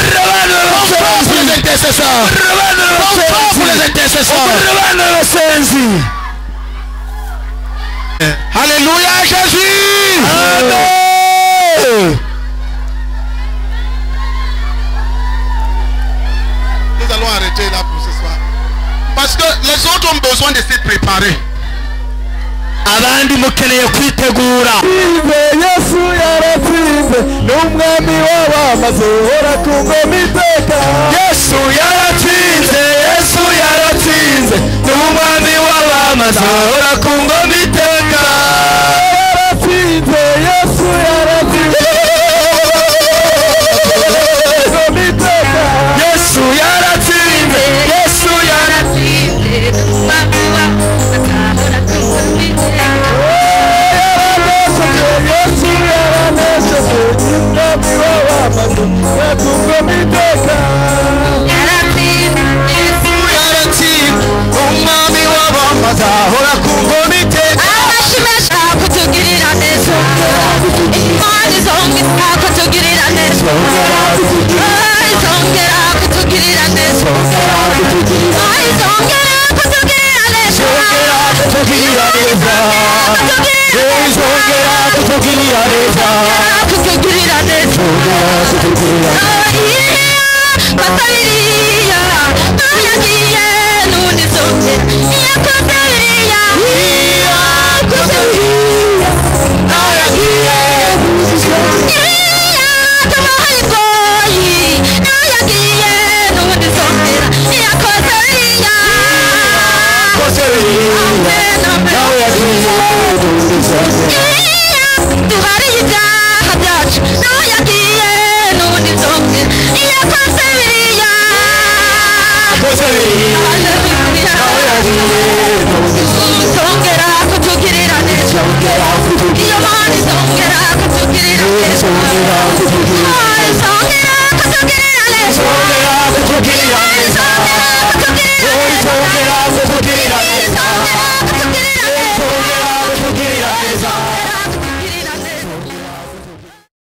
Ton feu pour les intercesseurs. Ton feu pour les intercesseurs. Alléluia Jésus. Amen. Nous allons arrêter là pour ce soir. Parce que les autres ont besoin de se préparer. abandi mukeneye kwitegura. Yesu yaratsinze n'umwami w'abamaze uhora ku ngoma iteka. Yesu yaratsinze n'umwami w'abamaze uhora ku ngoma iteka. Yesu yaratsinze yakugomiteka umwami w'abamaza hora kugomiteka arashimesha kutugirira neza imana izongera kutugirira neza izongera kutugirira neza izongera kutugirira neza kutugirira neza izongera kutugirira neza kutugirira neza Masabiriya,